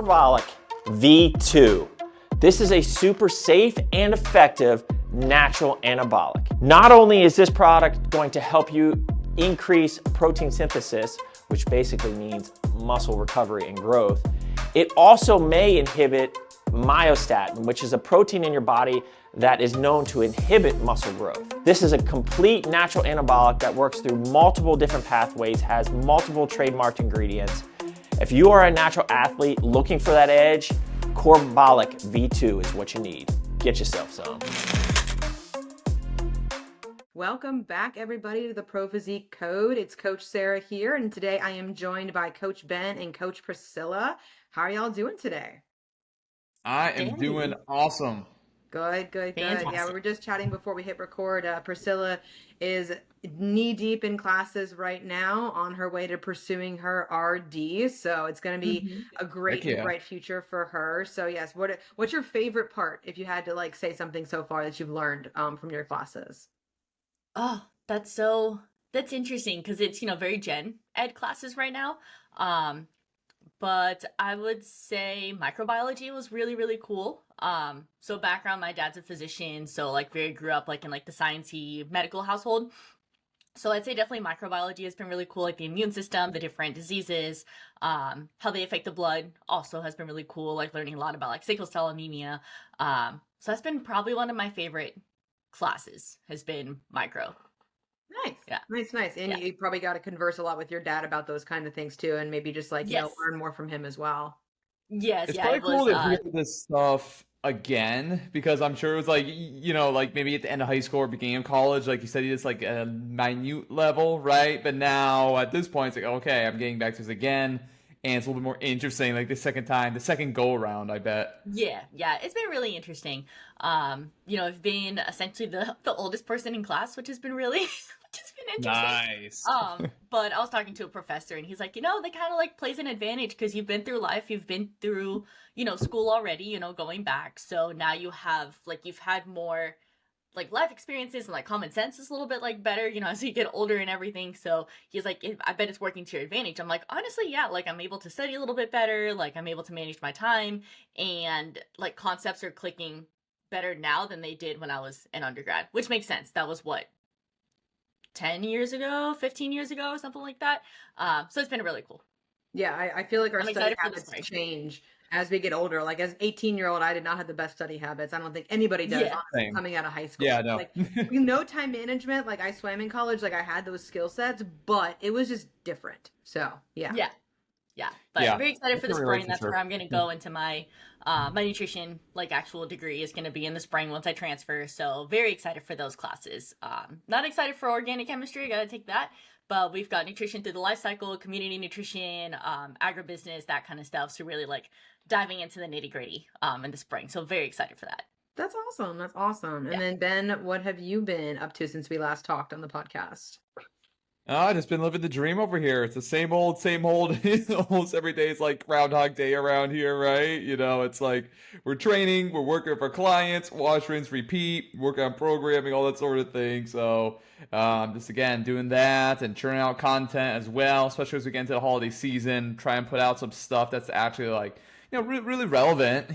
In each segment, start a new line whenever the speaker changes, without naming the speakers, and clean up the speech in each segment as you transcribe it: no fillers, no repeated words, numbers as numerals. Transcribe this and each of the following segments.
Macrobolic V2. This is a super safe and effective natural anabolic. Not only is this product going to help you increase protein synthesis, which basically means muscle recovery and growth, it also may inhibit myostatin, which is a protein in your body that is known to inhibit muscle growth. This is a complete natural anabolic that works through multiple different pathways, has multiple trademarked ingredients. If you are a natural athlete looking for that edge, Macrobolic V2 is what you need. Get yourself some.
Welcome back, everybody, to the Pro Physique Code. It's Coach Sarah here, and today I am joined by Coach Ben and Coach Priscilla. How are y'all doing today?
I am doing awesome.
Good.
Fantastic.
Yeah, we were just chatting before we hit record. Priscilla is knee deep in classes right now on her way to pursuing her RD. So it's going to be a great, bright future for her. So yes, what's your favorite part, if you had to say something so far that you've learned from your classes?
Oh, that's interesting because it's, very gen ed classes right now. But I would say microbiology was really, really cool. So background, my dad's a physician, so very grew up in the sciencey medical household. So I'd say definitely microbiology has been really cool, the immune system, the different diseases, how they affect the blood also has been really cool, learning a lot about sickle cell anemia. So that's been probably one of my favorite classes, has been micro.
Nice.
Yeah.
Nice. And you probably got to converse a lot with your dad about those kind of things too, and maybe just learn more from him as well.
Yes.
It's probably cool to hear this stuff again, because I'm sure it was maybe at the end of high school or beginning of college, like you said, it's at a minute level, right? But now at this point, it's okay, I'm getting back to this again. And it's a little bit more interesting, the second go around, I bet.
Yeah, it's been really interesting. I've been essentially the oldest person in class, which has been really, interesting.
Nice.
But I was talking to a professor, and he's like, they kind of plays an advantage because you've been through life, you've been through, school already, going back. So now you have you've had more life experiences, and common sense is a little bit better, as you get older and everything. So he's like, I bet it's working to your advantage. I'm like, honestly, yeah, I'm able to study a little bit better, I'm able to manage my time, and concepts are clicking better now than they did when I was an undergrad, which makes sense. That was 10 years ago, 15 years ago, something like that. So it's been really cool.
Yeah, I feel like our study habits change as we get older. As an 18-year-old, I did not have the best study habits. I don't think anybody does, honestly, coming out of high school.
Yeah, no.
Time management, I swam in college, I had those skill sets, but it was just different. So, yeah.
But I'm very excited for the spring. That's where I'm going to go into my my nutrition actual degree is going to be in the spring once I transfer. So very excited for those classes. Not excited for organic chemistry. Got to take that. But we've got nutrition through the life cycle, community nutrition, agribusiness, that kind of stuff. So really diving into the nitty gritty in the spring. So very excited for that.
That's awesome. And then Ben, what have you been up to since we last talked on the podcast?
I just been living the dream over here. It's the same old. Almost every day is Groundhog Day around here, right? It's we're training, we're working for clients, wash, rinse, repeat, working on programming, all that sort of thing. So just again doing that and churning out content as well, especially as we get into the holiday season. Try and put out some stuff that's actually really relevant,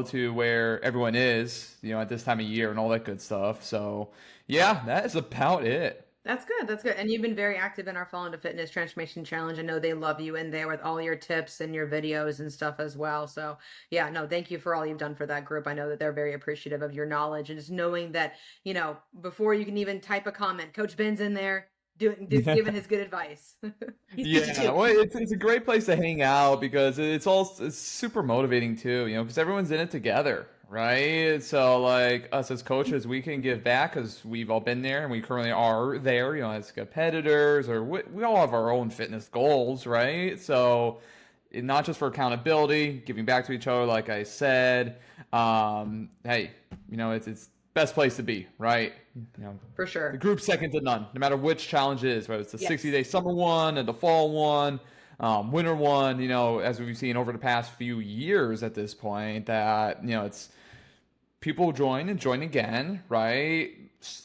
to where everyone is, at this time of year and all that good stuff. So yeah, that is about it.
That's good. And you've been very active in our Fall into Fitness Transformation Challenge. I know they love you in there with all your tips and your videos and stuff as well. So yeah, no, thank you for all you've done for that group. I know that they're very appreciative of your knowledge, and just knowing that, before you can even type a comment, Coach Ben's in there giving his good advice.
Yeah, well, it's a great place to hang out because it's super motivating too, because everyone's in it together. Right. So us as coaches, we can give back because we've all been there and we currently are there, as competitors, or we all have our own fitness goals. Right. So not just for accountability, giving back to each other, like I said, hey, it's best place to be. Right.
For sure.
The group's second to none, no matter which challenge it is, whether it's the 60-day summer one and the fall one. Winter one, as we've seen over the past few years at this point, that, it's people join and join again, right?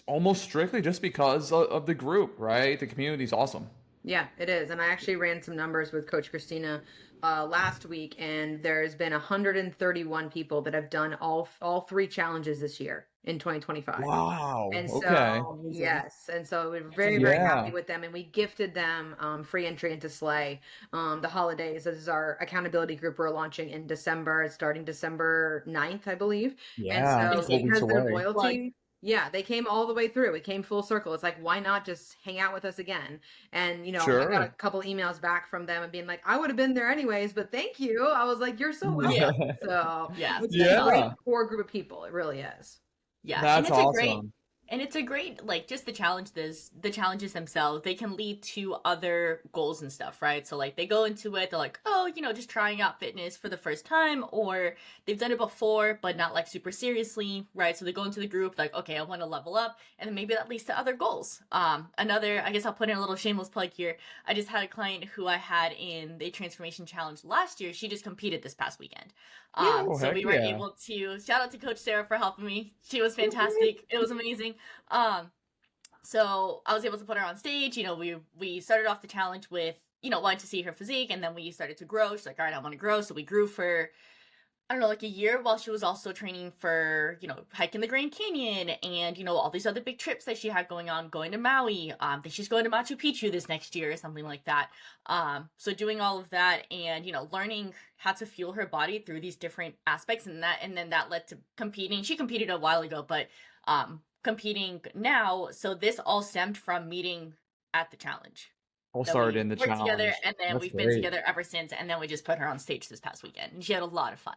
Almost strictly just because of the group, right? The community's awesome.
Yeah, it is. And I actually ran some numbers with Coach Christina last week, and there's been 131 people that have done all three challenges this year in 2025.
Wow.
And
Okay.
so,
Amazing.
yes, and so we're
That's
very, very
amazing.
Yeah.
happy with them, and we gifted them free entry into Slay, the holidays. This is our accountability group we're launching in December, starting December 9th, I believe. And
Yeah.
so
A couple weeks
because their
away.
Plug.
loyalty, yeah, they came all the way through. It came full circle. It's like, why not just hang out with us again? And I got a
Sure.
couple emails back from them and being like, I would have been there anyways, but thank you. I was like, you're so
Yeah.
welcome. So
Yeah.
it's
That's
a great
Yeah.
awesome.
core group of people. It really is.
Yeah.
That's awesome.
And it's a great, like, just the challenges themselves, they can lead to other goals and stuff, right? So, like, they go into it, they're like, oh, just trying out fitness for the first time, or they've done it before, but not, like, super seriously, right? So they go into the group, like, okay, I want to level up, and then maybe that leads to other goals. I guess I'll put in a little shameless plug here. I just had a client who I had in the Transformation Challenge last year. She just competed this past weekend.
Oh,
So
heck
we were
yeah.
able to shout out to Coach Sarah for helping me. She was fantastic. It was amazing. So I was able to put her on stage. We started off the challenge with, wanting to see her physique, and then we started to grow. She's like, all right, I want to grow. So we grew for, I don't know, like a year, while she was also training for, hiking the Grand Canyon and, all these other big trips that she had going on, going to Maui. I think she's going to Machu Picchu this next year or something like that. So doing all of that and, learning how to fuel her body through these different aspects, and then that led to competing. She competed a while ago, but competing now. So this all stemmed from meeting at the challenge.
All
That
started
we
in the
worked together,
challenge.
and then
That's
we've been
great.
together ever since. And then we just put her on stage this past weekend, and she had a lot of fun.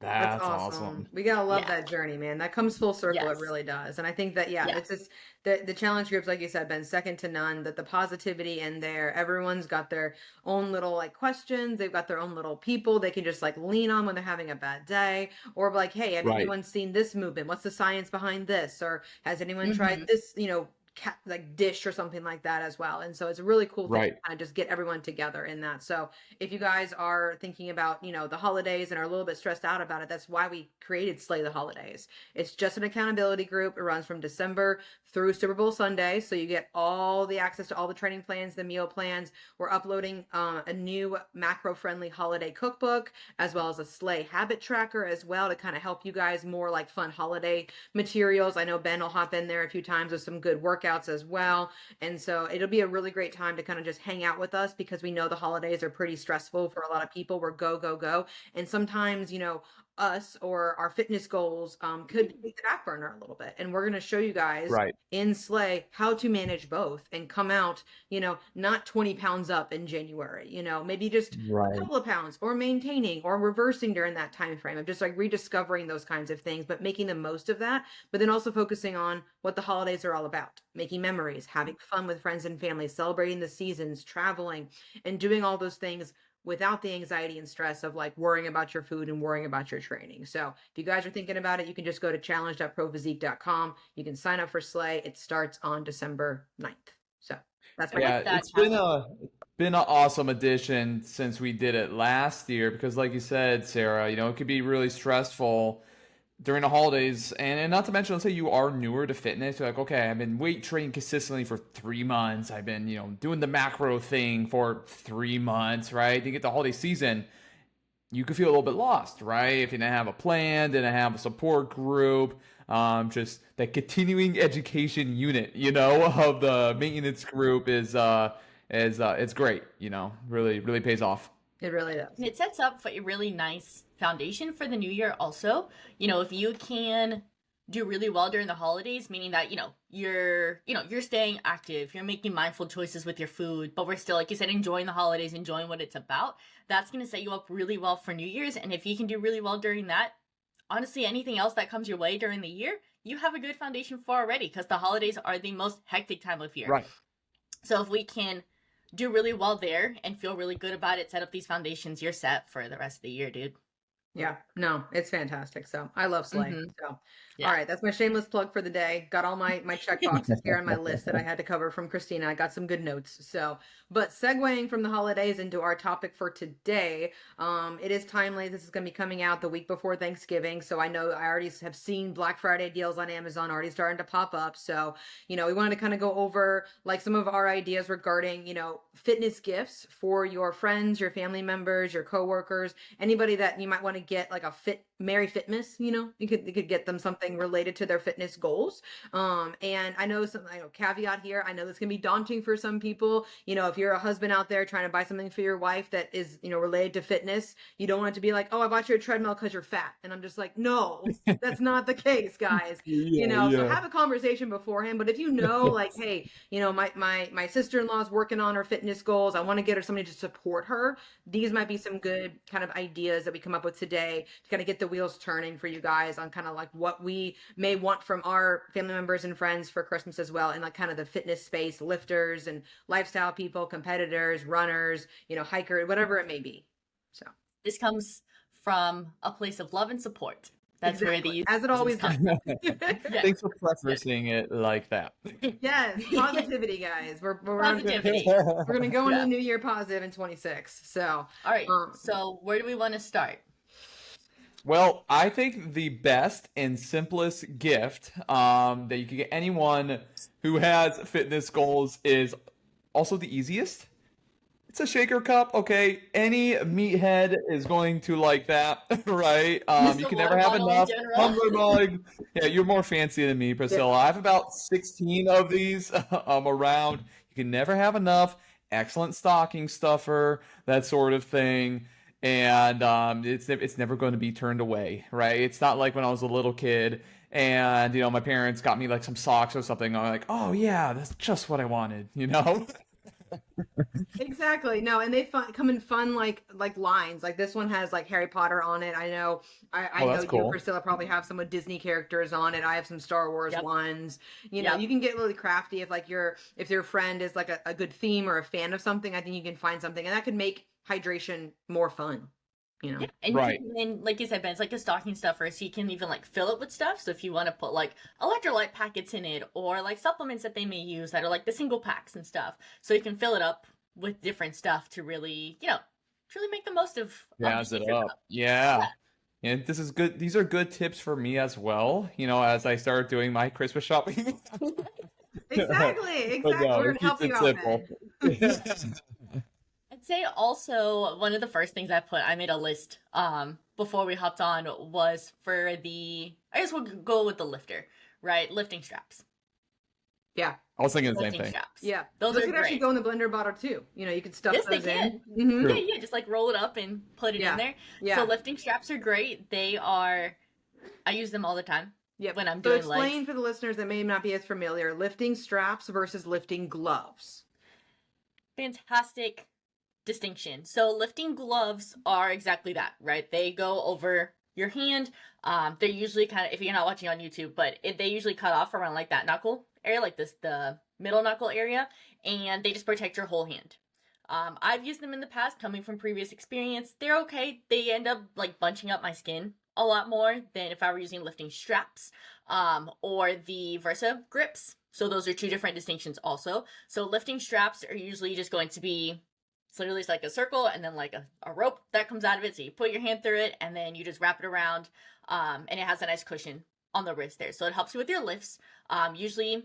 That's
That's
awesome.
awesome.
We gotta love
Yeah.
that journey, man. That comes full circle. It
Yes.
really does. And I think that,
Yeah.
it's just the challenge groups, like you said, been second to none. That the positivity in there, everyone's got their own little like questions. They've got their own little people they can just like lean on when they're having a bad day, or like, hey, have
Right.
anyone seen this movement? What's the science behind this? Or has anyone tried
Mhm.
this, like dish or something like that as well? And so it's a really cool thing to
Right.
kind of just get everyone together in that. So if you guys are thinking about, the holidays and are a little bit stressed out about it, that's why we created Slay the Holidays. It's just an accountability group. It runs from December through Super Bowl Sunday. So you get all the access to all the training plans, the meal plans. We're uploading a new macro-friendly holiday cookbook, as well as a Slay habit tracker as well, to kind of help you guys more like fun holiday materials. I know Ben will hop in there a few times with some good workouts as well. And so it'll be a really great time to kind of just hang out with us, because we know the holidays are pretty stressful for a lot of people. We're go, go, go. And sometimes, us or our fitness goals could take the back burner a little bit. And we're going to show you guys
Right.
in Slay how to manage both and come out, not 20 pounds up in January, maybe just a
Right.
couple of pounds, or maintaining or reversing during that time frame of just like rediscovering those kinds of things, but making the most of that. But then also focusing on what the holidays are all about: making memories, having fun with friends and family, celebrating the seasons, traveling, and doing all those things without the anxiety and stress of like worrying about your food and worrying about your training. So if you guys are thinking about it, you can just go to challenge.prophysique.com. You can sign up for Slay. It starts on December 9th. So that's my
Yeah,
that
it's been an awesome addition since we did it last year, because like you said, Sarah, it could be really stressful during the holidays, and not to mention, let's say you are newer to fitness. You're like, okay, I've been weight training consistently for 3 months. I've been, doing the macro thing for 3 months, right? You get the holiday season, you could feel a little bit lost, right? If you didn't have a plan, didn't have a support group, just that continuing education unit, of the maintenance group is it's great, really, really pays off.
It really does.
And it sets up for a really nice foundation for the new year also. If you can do really well during the holidays, meaning that, you're staying active, you're making mindful choices with your food, but we're still, like you said, enjoying the holidays, enjoying what it's about, that's going to set you up really well for New Year's. And if you can do really well during that, honestly, anything else that comes your way during the year, you have a good foundation for already, because the holidays are the most hectic time of year.
Right.
So if we can do really well there and feel really good about it, set up these foundations, you're set for the rest of the year, dude.
Yeah, no, it's fantastic. So I love Slay.
Hmm.
So,
Yeah.
all right, that's my shameless plug for the day. Got all my check boxes here on my list that I had to cover from Christina. I got some good notes. So, but segueing from the holidays into our topic for today, it is timely. This is going to be coming out the week before Thanksgiving. So I know I already have seen Black Friday deals on Amazon already starting to pop up. So, we wanted to kind of go over like some of our ideas regarding, fitness gifts for your friends, your family members, your coworkers, anybody that you might want to get like a Merry Fitmas, you could get them something related to their fitness goals. And I know caveat here, I know this can be daunting for some people. If you're a husband out there trying to buy something for your wife that is, related to fitness, you don't want it to be like, oh, I bought you a treadmill because you're fat. And I'm just like, no, that's not the case, guys. So have a conversation beforehand. But if like, hey, my sister-in-law is working on her fitness goals, I want to get her somebody to support her. These might be some good kind of ideas that we come up with today to kind of get the wheels turning for you guys on kind of like what we may want from our family members and friends for Christmas as well, and like kind of the fitness space, lifters and lifestyle people, competitors, runners, hikers, whatever it may be. So
This comes from a place of love and support. That's where these
as it always does.
Thanks for prefacing it like that.
Yes, positivity, guys. We're
Positivity.
we're gonna go into the new year positive in 26. So
All right. So where do we want to start?
Well, I think the best and simplest gift that you can get anyone who has fitness goals is also the easiest. It's a shaker cup, okay? Any meathead is going to like that, right?
Just
You
a
can
water
never have
bottle in
enough.
general.
Tumbler mug. Yeah, you're more fancy than me, Priscilla. I have about 16 of these around. You can never have enough. Excellent stocking stuffer, that sort of thing. And it's never going to be turned away, right? It's not like when I was a little kid and my parents got me like some socks or something. I'm like, oh yeah, that's just what I wanted.
Exactly. No, and they come in fun like lines. Like this one has like Harry Potter on it. I know I
Oh,
know
that's
you,
cool.
Priscilla, probably have some with Disney characters on it. I have some Star Wars
Yep.
ones.
Yep.
You can get really crafty if your friend is like a good theme or a fan of something. I think you can find something, and that could make hydration more fun.
Yeah, and
Right.
like you said, Ben, it's like a stocking stuffer, so you can even like fill it with stuff. So if you want to put like electrolyte packets in it, or like supplements that they may use that are like the single packs and stuff, so you can fill it up with different stuff to really, truly make the most of
Jazz
the
it
shaker
up.
cup.
Yeah. And this is good. These are good tips for me as well, as I start doing my Christmas shopping.
Exactly.
But no,
We're
it
gonna help
keeps
you
it
out,
simple.
Ben.
I'd say also one of the first things I made a list before we hopped on was for I guess we'll go with the lifter, right? Lifting straps.
Yeah.
I was thinking the same
Lifting
thing.
straps.
Yeah.
Those are
could actually
great.
go in the blender bottle too. You could stuff
Yes, they
those in.
can.
Mhm.
True.
Yeah, just like roll it up and put it
Yeah.
in there.
Yeah.
So lifting straps are great. I use them all the time.
Yep.
When I'm
So
doing
explain
legs.
for the listeners that may not be as familiar, lifting straps versus lifting gloves.
Fantastic distinction. So lifting gloves are exactly that, right? They go over your hand. They're usually kind of, if you're not watching on YouTube, but they usually cut off around like that knuckle area, like the middle knuckle area, and they just protect your whole hand. I've used them in the past, coming from previous experience. They're okay. They end up like bunching up my skin a lot more than if I were using lifting straps, or the Versa grips. So those are two different distinctions also. So lifting straps are usually just going to be, it's literally just like a circle and then like a rope that comes out of it. So you put your hand through it and then you just wrap it around, and it has a nice cushion on the wrist there. So it helps you with your lifts. Usually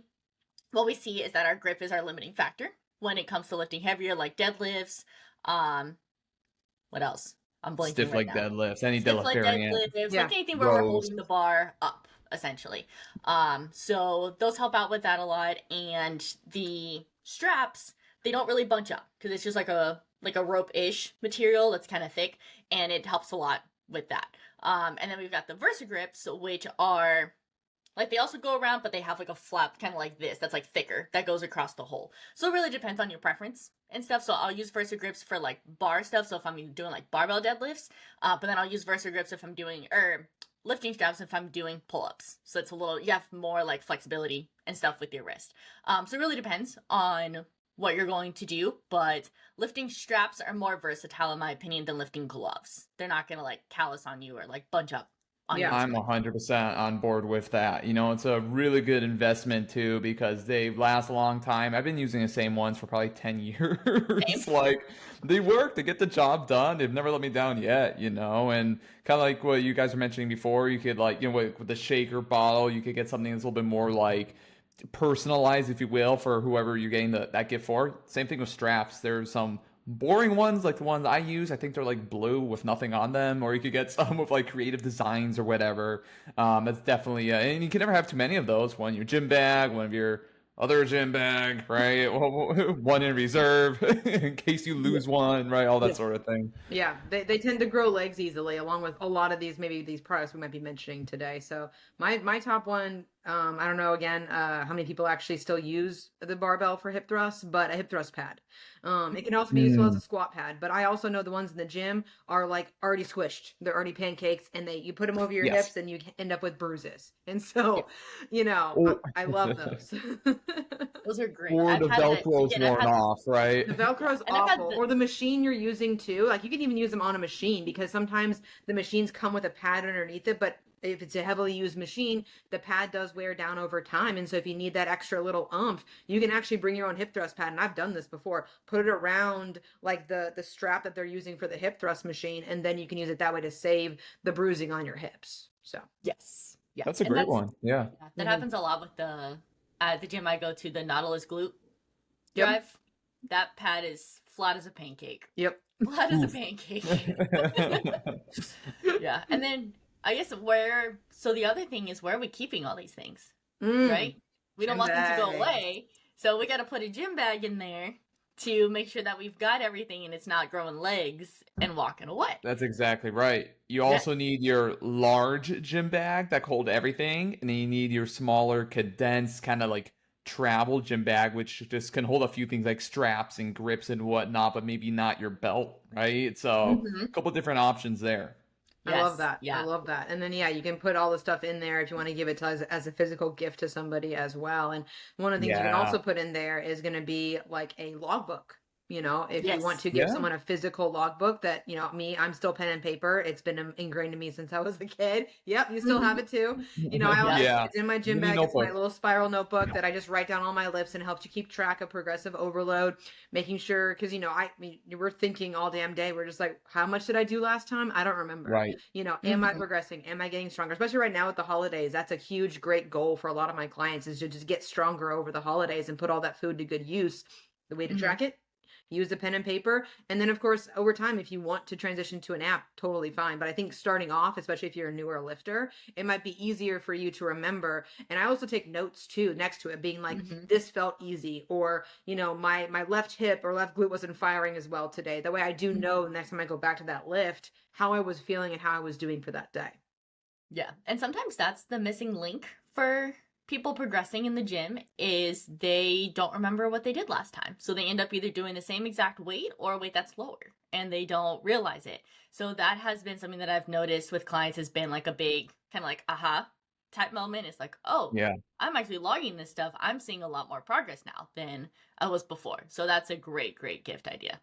what we see is that our grip is our limiting factor when it comes to lifting heavier, like deadlifts. What else? I'm blanking
Stiff
right
leg
now.
deadlifts, any
Stiff leg
deadlift variant.
deadlifts,
Yeah.
like anything where we're
Rows.
holding the bar up, essentially. So those help out with that a lot. And the straps, they don't really bunch up because it's just like a rope-ish material that's kind of thick, and it helps a lot with that. And then we've got the Versa grips, which are like, they also go around, but they have like a flap kind of like this that's like thicker that goes across the hole. So it really depends on your preference and stuff. So I'll use Versa grips for like bar stuff. So if I'm doing like barbell deadlifts, but then I'll use Versa grips if I'm doing lifting straps if I'm doing pull-ups. So it's you have more like flexibility and stuff with your wrist. So it really depends on what you're going to do, but lifting straps are more versatile in my opinion than lifting gloves. They're not going to like callus on you or like bunch up on
Yeah.
you.
I'm 100% on board with that. You know, it's a really good investment too because they last a long time. I've been using the same ones for probably 10 years.
Same.
Like they work, they get the job done. They've never let me down yet, you know. And kind of like what you guys were mentioning before, you could like, you know, with the shaker bottle, you could get something that's a little bit more like personalized, if you will, for whoever you're getting that gift for. Same thing with straps. There's some boring ones like the ones I use. I think they're like blue with nothing on them, or you could get some with like creative designs or whatever. That's definitely and you can never have too many of those. One in your gym bag, one of your other gym bag, right? One in reserve in case you lose one, right? All that sort of thing.
Yeah, they tend to grow legs easily, along with a lot of these products we might be mentioning today. So my top one, I don't know again how many people actually still use the barbell for hip thrusts, but a hip thrust pad. It can also be useful as a squat pad, but I also know the ones in the gym are like already squished. They're already pancakes, and you put them over your
Yes.
hips, and you end up with bruises. And so, you know,
Or,
I love those.
Those are great.
or
I've
the
had
Velcro's
again, I've
worn
had
off, right?
The Velcro's
and I've had
awful. Or the machine you're using too. Like you can even use them on a machine because sometimes the machines come with a pad underneath it, but if it's a heavily used machine, the pad does wear down over time. And so if you need that extra little oomph, you can actually bring your own hip thrust pad. And I've done this before. Put it around like the strap that they're using for the hip thrust machine, and then you can use it that way to save the bruising on your hips. So
yes. Yeah.
That's a
And
great one. Yeah.
that happens a lot with the gym I go to, the Nautilus glute
Yep.
drive. That pad is flat as a pancake.
Yep.
Flat as a pancake. Yeah. And then I guess so the other thing is, where are we keeping all these things? Right? We don't
Gym
want them to go
bag.
away. So we got to put a gym bag in there to make sure that we've got everything and it's not growing legs and walking away.
That's exactly right. You also need your large gym bag that can hold everything, and then you need your smaller, condensed, kind of like travel gym bag, which just can hold a few things like straps and grips and whatnot, but maybe not your belt, right? So a couple different options there.
I love that.
Yeah.
I love that. And then, you can put all the stuff in there if you want to give it to, as a physical gift to somebody as well. And one of the things you can
Yeah.
also put in there is going to be like a logbook. You know, if you
Yes.
want to give
Yeah.
someone a physical logbook that, I'm still pen and paper. It's been ingrained in me since I was a kid. Yep, you still have it too.
Yeah.
It's in my gym
Mini
bag. It's my
notebook.
little spiral notebook that I just write down all my lifts and helps you keep track of progressive overload, making sure, because, we're thinking all damn day. We're just like, how much did I do last time? I don't remember.
Right.
Am I progressing? Am I getting stronger? Especially right now with the holidays. That's a huge, great goal for a lot of my clients, is to just get stronger over the holidays and put all that food to good use. The way to track it, use a pen and paper. And then, of course, over time, if you want to transition to an app, totally fine. But I think starting off, especially if you're a newer lifter, it might be easier for you to remember. And I also take notes too next to it, being like, this felt easy, or, my left hip or left glute wasn't firing as well today. That way I do know next time I go back to that lift, how I was feeling and how I was doing for that day.
Yeah. And sometimes that's the missing link for people progressing in the gym, is they don't remember what they did last time. So they end up either doing the same exact weight or a weight that's lower, and they don't realize it. So that has been something that I've noticed with clients, has been like a big kind of like aha type moment. It's like, oh,
Yeah.
I'm actually logging this stuff. I'm seeing a lot more progress now than I was before. So that's a great, great gift idea.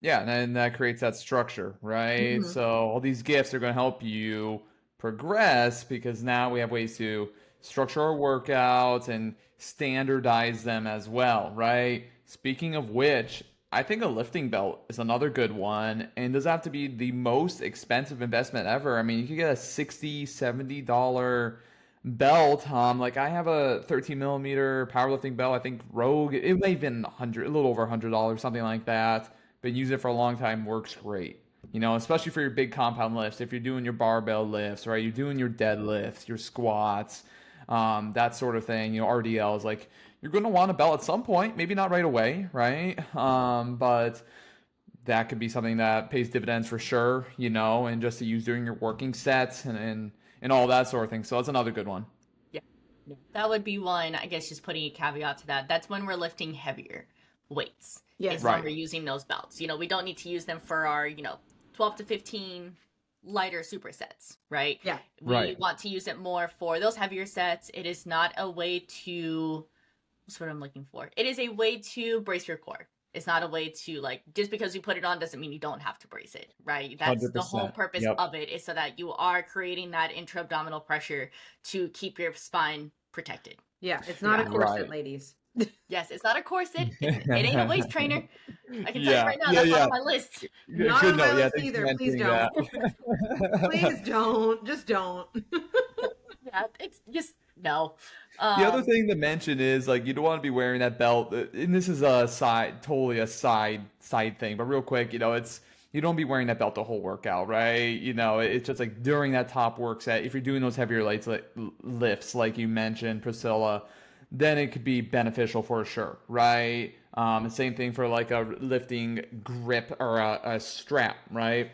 Yeah, and then that creates that structure, right? So all these gifts are going to help you progress because now we have ways to structure our workouts and standardize them as well, right? Speaking of which, I think a lifting belt is another good one, and doesn't have to be the most expensive investment ever. I mean, you can get a $60, $70 belt. Like I have a 13 millimeter powerlifting belt. I think Rogue, it may have been a little over $100, something like that. Been using it for a long time, works great. Especially for your big compound lifts. If you're doing your barbell lifts, right? You're doing your deadlifts, your squats, that sort of thing. RDLs, like you're going to want a belt at some point, maybe not right away, right? But that could be something that pays dividends for sure, and just to use during your working sets and all that sort of thing. So that's another good one.
Yeah. That would be one, I guess, just putting a caveat to that. That's when we're lifting heavier weights.
Yes.
Is
Right.
when we're using those belts. We don't need to use them for our, 12 to 15 lighter supersets, right?
Yeah.
We
Right.
want to use it more for those heavier sets. It is not a way to what's what I'm looking for. It is a way to brace your core. It's not a way to like, just because you put it on doesn't mean you don't have to brace it, right? That's the whole
100%.
purpose
Yep.
of it, is so that you are creating that intra-abdominal pressure to keep your spine protected.
Yeah, it's not a
Yeah,
corset,
right.
ladies.
Yes, it's not a corset. It ain't a waist trainer. I can tell you
Yeah,
right now,
yeah,
that's not
yeah.
on my list.
Not
Good
on my
note. Yeah,
list
thanks for
either. Please
mentioning
don't.
that.
Please don't. Just don't.
Yeah, it's just no.
The other
Um,
thing to mention is like you don't want to be wearing that belt, and this is a side, totally a side thing. But real quick, it's you don't be wearing that belt the whole workout, right? It's just like during that top work set. If you're doing those heavier lifts, like you mentioned, Priscilla, then it could be beneficial for sure, right? Same thing for like a lifting grip or a strap, right?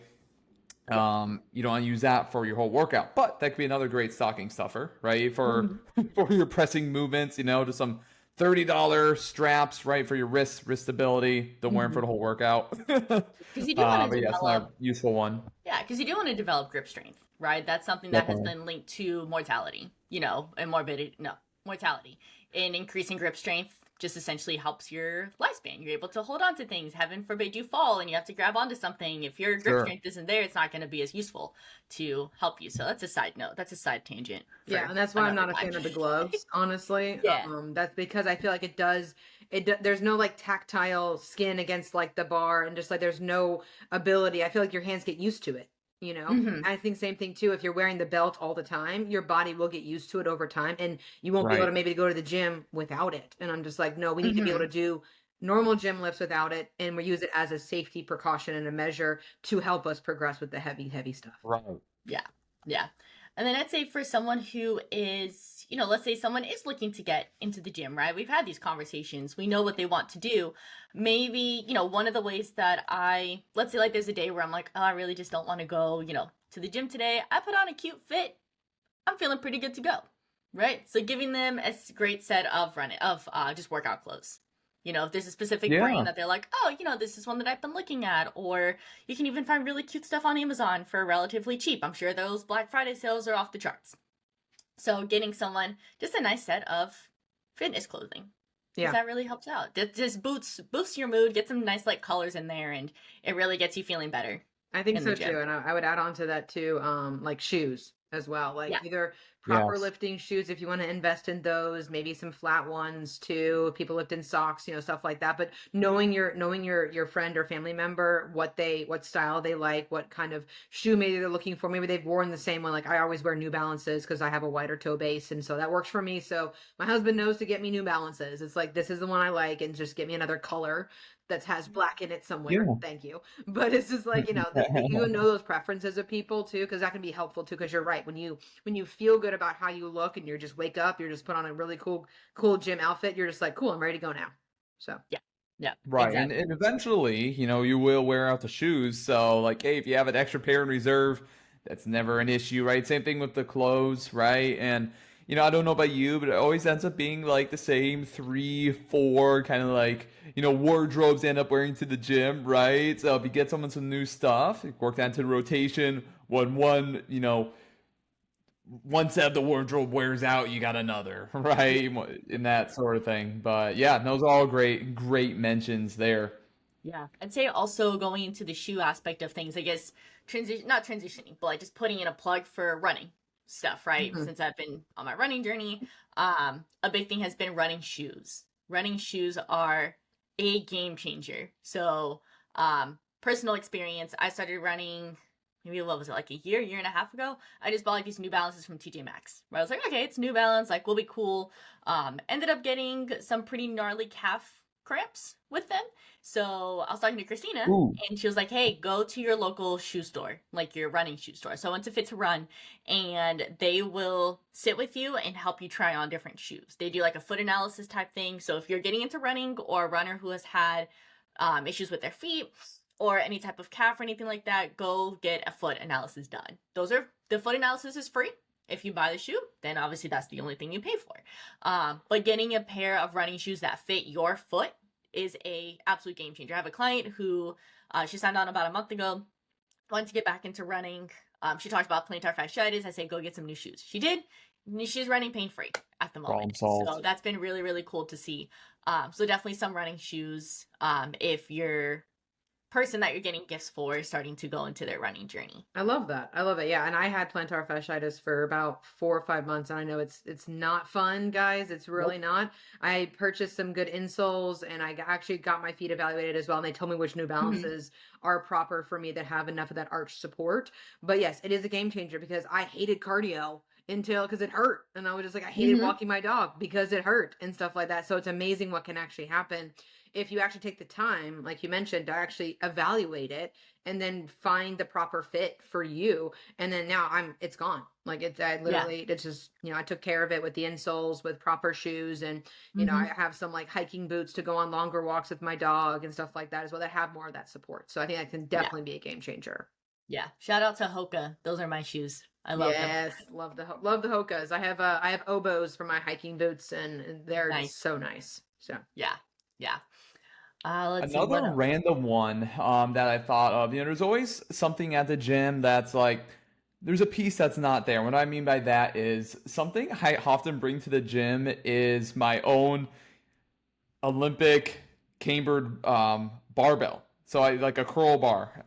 You don't want to use that for your whole workout, but that could be another great stocking stuffer, right? For for your pressing movements, just some $30 straps, right? For your wrist stability. Don't wear them for the whole workout.
because you do want to
But yeah, it's not a
develop,
useful one.
yeah, because you do want to develop grip strength, right? That's something that has
Definitely.
been linked to mortality, and morbidity, no, mortality. And increasing grip strength just essentially helps your lifespan. You're able to hold on to things. Heaven forbid you fall and you have to grab onto something. If your grip
Sure.
strength isn't there, it's not going to be as useful to help you. So that's a side note. That's a side tangent.
Yeah,
For
and that's why I'm
another
not a fan
time.
of the gloves, honestly.
Yeah.
That's because I feel like there's no like tactile skin against like the bar, and just like there's no ability. I feel like your hands get used to it, you know?
Mhm.
I think same thing too. If you're wearing the belt all the time, your body will get used to it over time, and you won't be able
Right.
to maybe go to the gym without it. And I'm just like, no, we need to be able
Mhm.
to do normal gym lifts without it, and we use it as a safety precaution and a measure to help us progress with the heavy stuff.
Right.
Yeah. Yeah. And then I'd say for someone who is, let's say someone is looking to get into the gym, right? We've had these conversations. We know what they want to do. Maybe, one of the ways that let's say like there's a day where I'm like, oh, I really just don't want to go, to the gym today. I put on a cute fit. I'm feeling pretty good to go. Right? So giving them a great set of just workout clothes. If there's a specific
Yeah.
brand that they're like, oh, this is one that I've been looking at, or you can even find really cute stuff on Amazon for relatively cheap. I'm sure those Black Friday sales are off the charts. So getting someone just a nice set of fitness clothing.
Yeah.
Because that really helps out. That just boosts your mood, get some nice like colors in there, and it really gets you feeling better.
I think
in
so
the gym.
too, and I would add on to that too, like shoes as well, like
Yeah.
either proper
Yes.
lifting shoes if you want to invest in those, maybe some flat ones too. People lift in socks, stuff like that. But knowing your friend or family member, what style they like, what kind of shoe maybe they're looking for. Maybe they've worn the same one. Like I always wear New Balances because I have a wider toe base, and so that works for me. So my husband knows to get me New Balances. It's like this is the one I like, and just get me another color that has black in it somewhere.
Yeah.
Thank you. But it's just like, that you know those preferences of people too, because that can be helpful too. Because you're right, when you feel good about how you look, and you're just wake up, you're just put on a really cool gym outfit, you're just like, cool, I'm ready to go now. So
Yeah.
Right.
Exactly.
And eventually, you will wear out the shoes. So like, hey, if you have an extra pair in reserve, that's never an issue, right? Same thing with the clothes, right? And I don't know about you, but it always ends up being like the same 3, 4 kind of like, wardrobes end up wearing to the gym, right? So if you get someone some new stuff, work that into the rotation. One set of the wardrobe wears out, you got another, right? In that sort of thing. But yeah, those are all great mentions there.
Yeah. I'd say also going into the shoe aspect of things, I guess not transitioning, but like just putting in a plug for running stuff, right?
Mhm.
Since I've been on my running journey, a big thing has been running shoes. Running shoes are a game changer. So, personal experience, I started running maybe what was it, like a year and a half ago. I just bought like these New Balances from TJ Maxx. Where I was like, okay, it's New Balance, like we'll be cool. Ended up getting some pretty gnarly calf cramps with them. So I was talking to Christina,
Ooh.
and she was like, hey, go to your local shoe store, like your running shoe store. So I went to Fit to Run, and they will sit with you and help you try on different shoes. They do like a foot analysis type thing. So if you're getting into running, or a runner who has had issues with their feet or any type of calf or anything like that, go get a foot analysis done. The foot analysis is free. If you buy the shoe, then obviously that's the only thing you pay for. But getting a pair of running shoes that fit your foot is a absolute game changer. I have a client who she signed on about a month ago, wanted to get back into running. She talked about plantar fasciitis. I said, go get some new shoes. She did. she's running pain free at the
Problem
moment.
solved.
So that's been really, really cool to see. So definitely some running shoes. If your person that you're getting gifts for is starting to go into their running journey.
I love that. I love it. Yeah, and I had plantar fasciitis for about 4 or 5 months, and I know it's not fun, guys. It's really not. I purchased some good insoles, and I actually got my feet evaluated as well, and they told me which New Balances are proper for me that have enough of that arch support. But yes, it is a game changer because I hated cardio because it hurt, and I was just like, I hated walking my dog because it hurt and stuff like that. So it's amazing what can actually happen if you actually take the time, like you mentioned, to actually evaluate it and then find the proper fit for you. And then now it's gone. Like it's just, I took care of it with the insoles, with proper shoes. And, I have some like hiking boots to go on longer walks with my dog and stuff like that as well, that have more of that support. So I think that can definitely be a game changer.
Yeah. Shout out to Hoka. Those are my shoes. I love them.
Yes. Love the Hokas. I have oboes for my hiking boots, and they're so nice. So
yeah. Let's see,
Another random one that I thought of, there's always something at the gym that's like, there's a piece that's not there. What I mean by that is something I often bring to the gym is my own Olympic cambered barbell. So I like a curl bar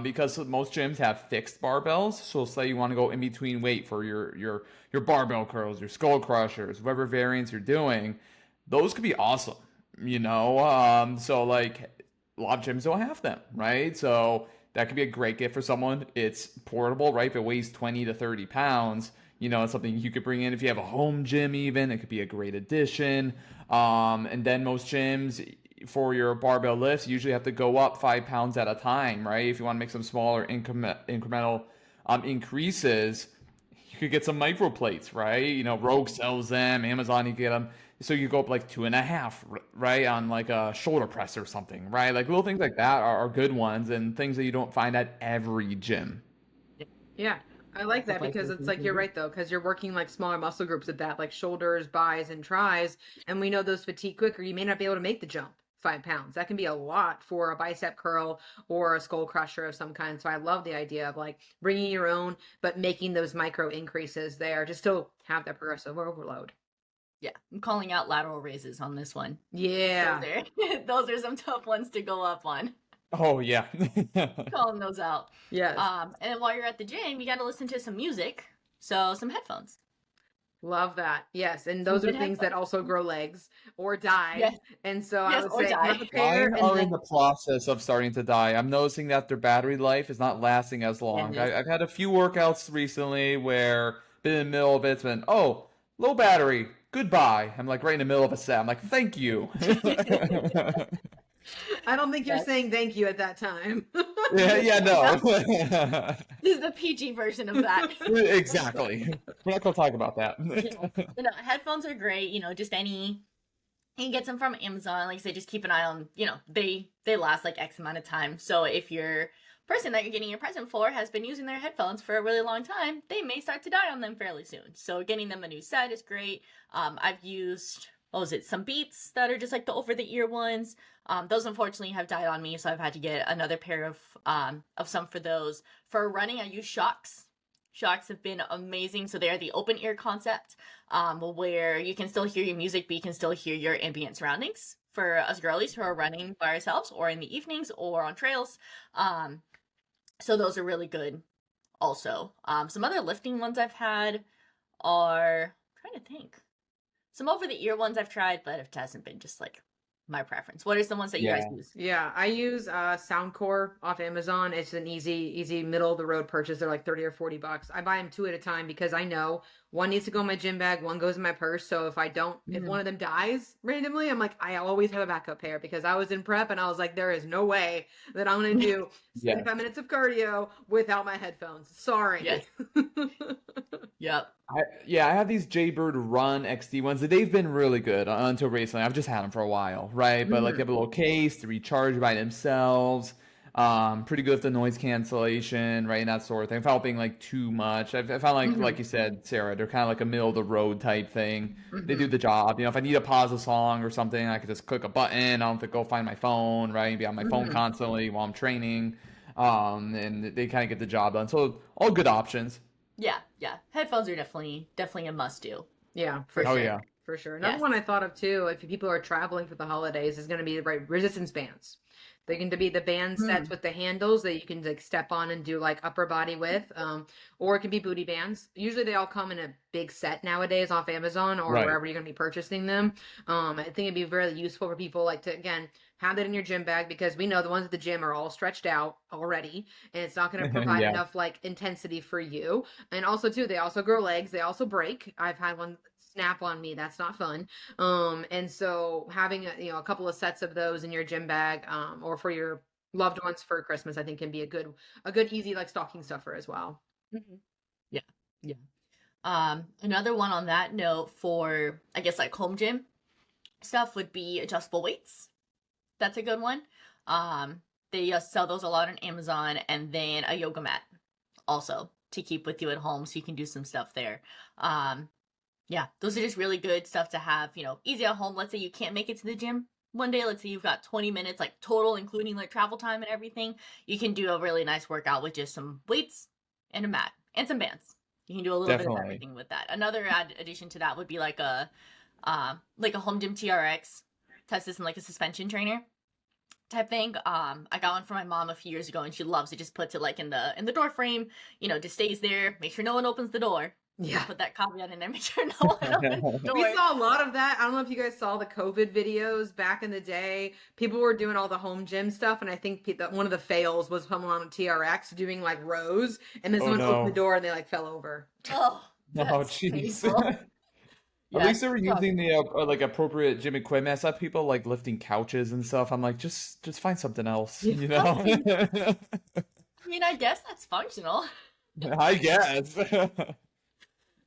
because most gyms have fixed barbells. So say you want to go in between weight for your barbell curls, your skull crushers, whatever variants you're doing, those could be awesome. So like a lot of gyms don't have them, right? So that could be a great gift for someone. It's portable, right? If it weighs 20 to 30 pounds, it's something you could bring in. If you have a home gym even, it could be a great addition. And then most gyms for your barbell lifts, you usually have to go up 5 pounds at a time, right? If you want to make some smaller incremental increases, you could get some micro plates, right? Rogue sells them, Amazon, you get them. So you go up like 2.5, right? On like a shoulder press or something, right? Like little things like that are good ones and things that you don't find at every gym.
Yeah, I like that because it's like, you're right though, because you're working like smaller muscle groups at that, like shoulders, bis, and tris. And we know those fatigue quicker. You may not be able to make the jump 5 pounds. That can be a lot for a bicep curl or a skull crusher of some kind. So I love the idea of like bringing your own, but making those micro increases there to still have that progressive overload.
Yeah, I'm calling out lateral raises on this one.
Yeah.
Those are some tough ones to go up on.
Oh, yeah.
Calling those out.
Yes.
And then while you're at the gym, you got to listen to some music. So some headphones.
Love that. Yes. And those are things that also grow legs or die. Yes. And so I would say have a pair.
Mine are in the process of starting to die. I'm noticing that their battery life is not lasting as long. I've had a few workouts recently where been in the middle of it, it's been, low battery. Goodbye. I'm like right in the middle of a set. I'm like, thank you.
I don't think you're saying thank you at that time.
Yeah, no.
This is the PG version of that.
Exactly. We're not going to talk about that.
Headphones are great. Just you can get them from Amazon. Like I said, just keep an eye on, they last like X amount of time. So if your person that you're getting your present for has been using their headphones for a really long time, they may start to die on them fairly soon. So getting them a new set is great. I've used, some Beats that are just like the over-the-ear ones. Those unfortunately have died on me, so I've had to get another pair of some for those. For running, I use Shocks. Shocks have been amazing. So they're the open ear concept, where you can still hear your music, but you can still hear your ambient surroundings for us girlies who are running by ourselves or in the evenings or on trails. So those are really good also. Some other lifting ones I've had are, I'm trying to think. Some over-the-ear ones I've tried, but it hasn't been just like my preference. What are some ones that you guys use?
Yeah, I use Soundcore off Amazon. It's an easy middle of the road purchase. They're like $30 or $40. I buy them 2 at a time because I know one needs to go in my gym bag, one goes in my purse. So if one of them dies randomly, I'm like, I always have a backup pair because I was in prep and I was like, there is no way that I'm going to do 75 minutes of cardio without my headphones. Sorry.
Yes. Yep.
I have these Jaybird Run XD ones. They've been really good until recently. I've just had them for a while, right? But like they have a little case to recharge by themselves. Pretty good with the noise cancellation, right? And that sort of thing. Without being like too much. I found like you said, Sarah, they're kind of like a middle of the road type thing. They do the job. If I need to pause a song or something, I could just click a button. I don't have to go find my phone, right? Be on my phone constantly while I'm training. And they kind of get the job done. So all good options.
Yeah. Yeah. Headphones are definitely a must do.
Yeah,
For
for
Oh
sure.
yeah.
For sure. Another
Yes.
one I thought of too, if people are traveling for the holidays, is going to be the right resistance bands. They can be the band sets
Mm.
with the handles that you can like step on and do like upper body with, or it can be booty bands. Usually they all come in a big set nowadays off Amazon or
Right.
wherever you're going to be purchasing them. I think it'd be very useful for people like to again have that in your gym bag because we know the ones at the gym are all stretched out already, and it's not going to provide
Yeah.
enough like intensity for you. And also too, they also grow legs. They also break. I've had one snap on me. That's not fun. And so having a couple of sets of those in your gym bag, or for your loved ones for Christmas, I think can be a good easy like stocking stuffer as well.
Mhm. Yeah. Yeah. Another one on that note for, I guess, like home gym stuff would be adjustable weights. That's a good one. They sell those a lot on Amazon, and then a yoga mat also to keep with you at home so you can do some stuff there. Yeah, those are just really good stuff to have, easy at home. Let's say you can't make it to the gym one day. Let's say you've got 20 minutes, like total, including like travel time and everything. You can do a really nice workout with just some weights and a mat and some bands. You can do a little bit of
Definitely.
everything with that. Another addition to that would be like a home gym TRX type system, like a suspension trainer type thing. I got one for my mom a few years ago, and she loves it. Just puts it like in the door frame, just stays there. Make sure no one opens the door.
Yeah.
Put that caveat in there. Make sure no one opens the door.
We saw a lot of that. I don't know if you guys saw the COVID videos back in the day. People were doing all the home gym stuff, and I think one of the fails was someone on a TRX doing like rows, and then
Oh,
someone opened the
no.
door and they like fell over.
Oh,
Oh,
that's
jeez.
painful.
At
Yeah,
least they were
yeah.
using the like appropriate gym equipment. I saw people like lifting couches and stuff. I'm like, just find something else,
Yeah.
you know?
I mean, I guess that's functional.
I guess.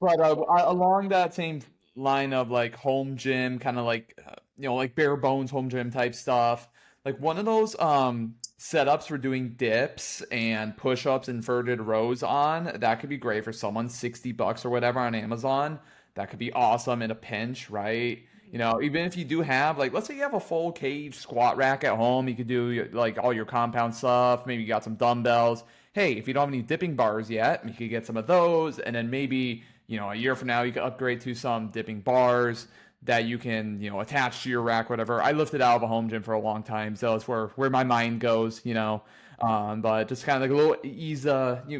But along that same line of like home gym, kind of like like bare bones home gym type stuff, like one of those setups for doing dips and push-ups, inverted rows on, that could be great for someone. $60 or whatever on Amazon. That could be awesome in a pinch, right? Even if you do have like, let's say you have a full cage squat rack at home, you could do like all your compound stuff. Maybe you got some dumbbells. Hey, if you don't have any dipping bars yet, you could get some of those, and then maybe a year from now, you can upgrade to some dipping bars that you can, attach to your rack, whatever. I lifted out of a home gym for a long time, so it's where my mind goes. But just kind of like a little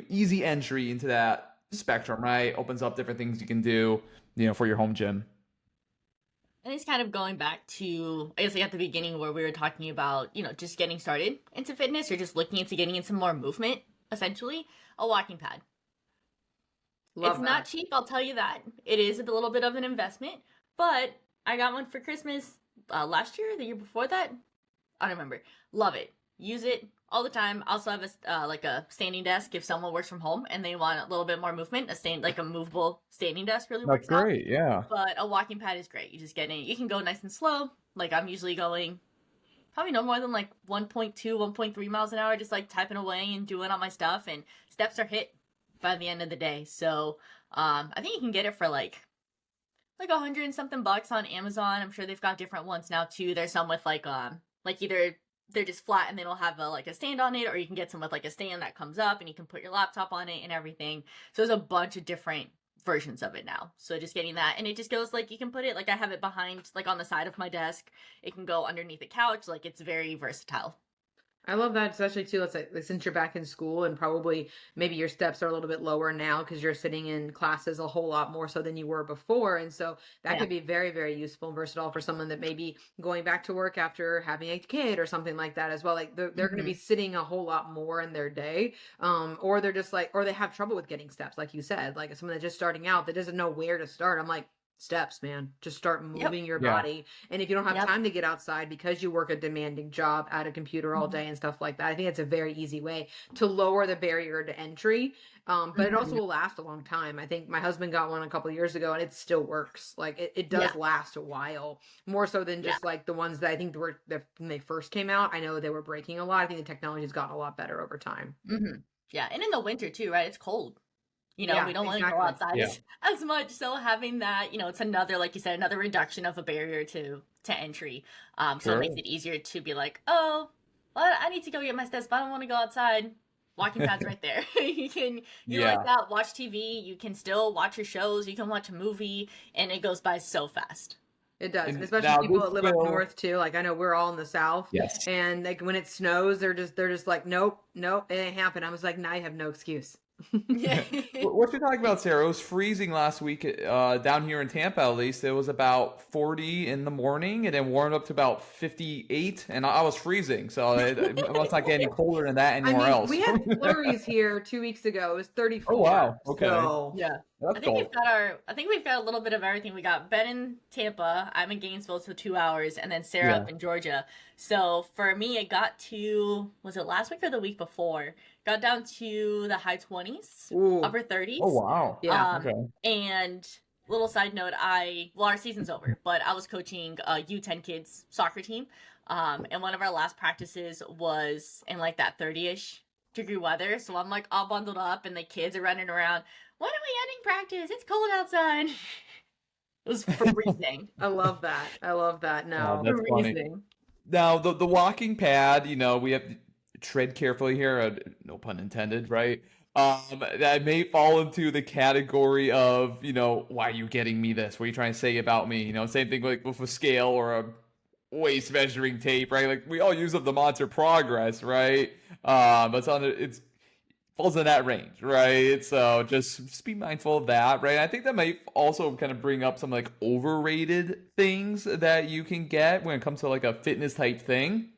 easy entry into that spectrum, right? Opens up different things you can do, for your home gym.
And it's kind of going back to, I guess, like at the beginning where we were talking about, just getting started into fitness or just looking into getting into more movement, essentially, a walking pad.
Love
It's not
that.
cheap, I'll tell you that. It is a little bit of an investment, but I got one for Christmas last year, the year before that. I don't remember. Love it. Use it all the time. Also have a standing desk if someone works from home and they want a little bit more movement. A movable standing desk really
That's
works out.
great, yeah.
But a walking pad is great. You just get in. You can go nice and slow. Like I'm usually going probably no more than like 1.2, 1.3 miles an hour, just like typing away and doing all my stuff. And steps are hit by the end of the day. So I think you can get it for like $100 and something on Amazon. I'm sure they've got different ones now too. There's some with like either they're just flat and they don't have a stand on it, or you can get some with like a stand that comes up and you can put your laptop on it and everything. So there's a bunch of different versions of it now. So just getting that, and it just goes like you can put it like I have it behind like on the side of my desk. It can go underneath the couch. Like it's very versatile.
I love that, especially too. Let's say since you're back in school and probably maybe your steps are a little bit lower now because you're sitting in classes a whole lot more so than you were before, and so that
Yeah.
could be very, very useful and versatile for someone that may be going back to work after having a kid or something like that as well. Like they're going to be sitting a whole lot more in their day, or they're just like, or they have trouble with getting steps, like you said, like someone that's just starting out that doesn't know where to start. I'm like, steps, man. Just start moving your
Yeah.
body. And if you don't have
Yep.
time to get outside because you work a demanding job at a computer all
Mhm.
day and stuff like that, I think it's a very easy way to lower the barrier to entry. But it also will last a long time. I think my husband got one a couple years ago and it still works. Like it does
Yeah.
last a while, more so than just like the ones that I think were when they first came out. I know they were breaking a lot. I think the technology's gotten a lot better over time.
Yeah, and in the winter too, right? It's cold.
Yeah,
We don't want to go
exactly.
outside
Yeah.
as much. So having that, it's another, like you said, another reduction of a barrier to entry. So it makes
Sure.
it easier to be like, oh, well, I need to go get my steps, but I don't want to go outside. Walking pad's right there. You can
Yeah.
like that, watch TV, you can still watch your shows, you can watch a movie, and it goes by so fast.
It does, and
And
especially
now
people
this
that live up
will,
north too. Like I know we're all in the south,
yes.
and like when it snows, they're just like, nope, nope, it ain't happening. I was like, now you have no excuse.
Yeah.
What you're talking about, Sarah? It was freezing last week down here in Tampa. At least it was about 40 in the morning, and then warmed up to about 58, and I was freezing. So it must not get any colder than that
I
anywhere
mean,
else.
we had flurries here 2 weeks ago. It was
Oh
34.
wow. Okay.
So
Yeah.
That's
I think
cold.
we've got a little bit of everything. We got Ben in Tampa, I'm in Gainesville, so 2 hours, and then Sarah
Yeah.
up in Georgia. So for me, it got to, was it last week or the week before? Got down to the high 20s,
Ooh.
upper 30s.
Oh wow.
Yeah.
Okay.
And little side note, our season's over, but I was coaching a U10 kids soccer team. And one of our last practices was in like that 30-ish degree weather. So I'm like all bundled up and the kids are running around. When are we ending practice? It's cold outside. It was freezing.
I love that. I love that. No.
That's funny.
Freezing.
Now the walking pad, we have to tread carefully here. No pun intended, right? That may fall into the category of, why are you getting me this? What are you trying to say about me? Same thing like with a scale or a waist measuring tape, right? Like we all use up the Monster Progress, right? But it's falls in that range, right? So just be mindful of that, right? I think that might also kind of bring up some like overrated things that you can get when it comes to like a fitness type thing.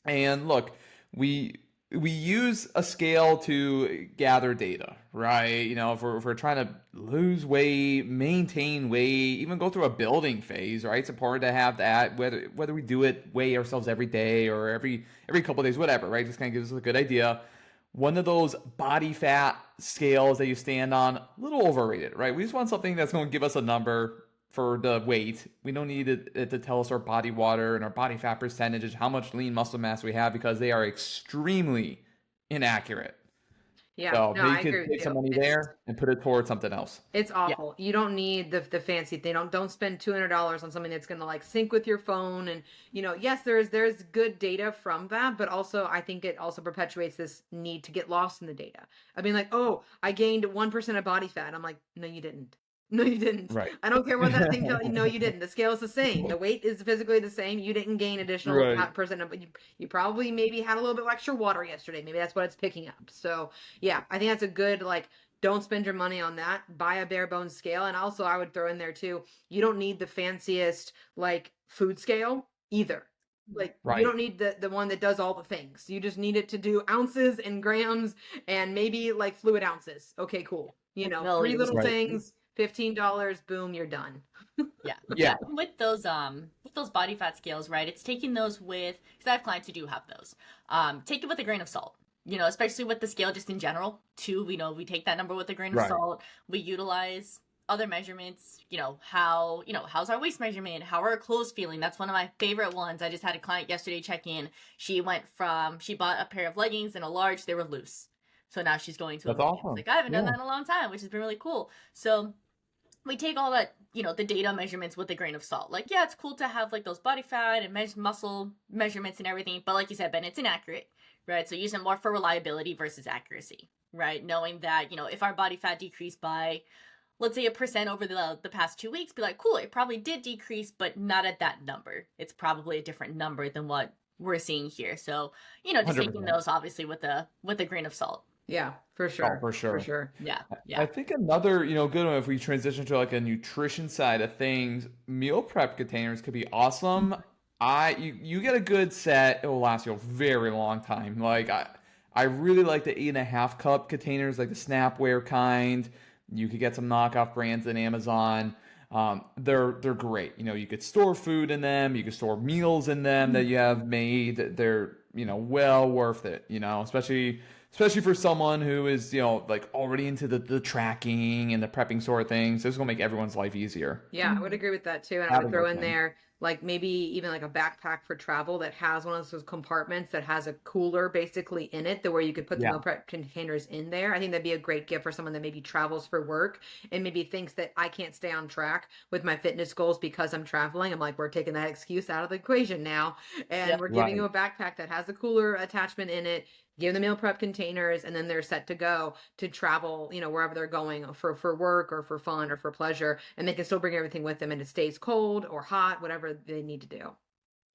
And look, we use a scale to gather data, right? If we're trying to lose weight, maintain weight, even go through a building phase, right? It's important to have that, whether we do it, weigh ourselves every day or every couple of days, whatever, right? Just kind of gives us a good idea. One of those body fat scales that you stand on, a little overrated, right? We just want something that's going to give us a number for the weight. We don't need it to tell us our body water and our body fat percentages, how much lean muscle mass we have, because they are extremely inaccurate.
Yeah.
So
No,
maybe
I
you
agree
could
with
take
you.
some money there and put it towards something else.
It's awful. You don't need the fancy thing. Don't spend $200 on something that's going to like sync with your phone. And yes, there's good data from that, but also I think it also perpetuates this need to get lost in the data. I mean, like, oh, I gained 1% of body fat. I'm like, no, you didn't. No, you didn't.
Right.
I don't care what that thing tells you. No, you didn't. The scale is the same. The weight is physically the same. You didn't gain additional
Right.
percent. But you probably maybe had a little bit of extra water yesterday. Maybe that's what it's picking up. So yeah, I think that's a good like. Don't spend your money on that. Buy a bare bones scale. And also I would throw in there too, you don't need the fanciest like food scale either. Like
Right.
you don't need the one that does all the things. You just need it to do ounces and grams and maybe like fluid ounces. Okay, cool.
Like
3
milliliters.
little
Right.
things, $15, boom, you're done.
Yeah.
Yeah.
With those body fat scales, right? It's taking those with, because I have clients who do have those. Take it with a grain of salt. Especially with the scale just in general, too. We take that number with a grain of
Right.
salt. We utilize other measurements, how's our waist measurement? How are our clothes feeling? That's one of my favorite ones. I just had a client yesterday check in. She bought a pair of leggings in a large, they were loose. So now she's going to
That's
a medium.
awesome.
Like, I haven't done
Yeah.
that in a long time, which has been really cool. So we take all that, the data measurements with a grain of salt. Like, yeah, it's cool to have like those body fat and muscle measurements and everything. But like you said, Ben, it's inaccurate, right? So use it more for reliability versus accuracy, right? Knowing that, if our body fat decreased by, let's say 1% over the past 2 weeks, be like, cool, it probably did decrease, but not at that number. It's probably a different number than what we're seeing here. So, just
100%.
taking those obviously with a grain of salt.
Yeah, for sure.
for sure.
For sure.
Yeah.
I
Yeah.
think another, good one if we transition to like a nutrition side of things, meal prep containers could be awesome. You get a good set, it will last you a very long time. Like I really like the 8.5 cup containers, like the Snapware kind. You could get some knockoff brands in Amazon. They're great. You could store food in them. You could store meals in them that you have made. They're well worth it. Especially for someone who is like already into the tracking and the prepping sort of things. This is gonna make everyone's life easier.
Yeah, I would agree with that too. And I
Having
would throw
those
in
things.
there like maybe even like a backpack for travel that has one of those compartments that has a cooler basically in it, where you could put the
Yeah.
meal prep containers in there. I think that'd be a great gift for someone that maybe travels for work and maybe thinks that I can't stay on track with my fitness goals because I'm traveling. I'm like, we're taking that excuse out of the equation now, and
Yep.
we're giving you
Right.
a backpack that has a cooler attachment in it. give them meal prep containers, and then they're set to go to travel, wherever they're going for work or for fun or for pleasure, and they can still bring everything with them and it stays cold or hot, whatever they need to do.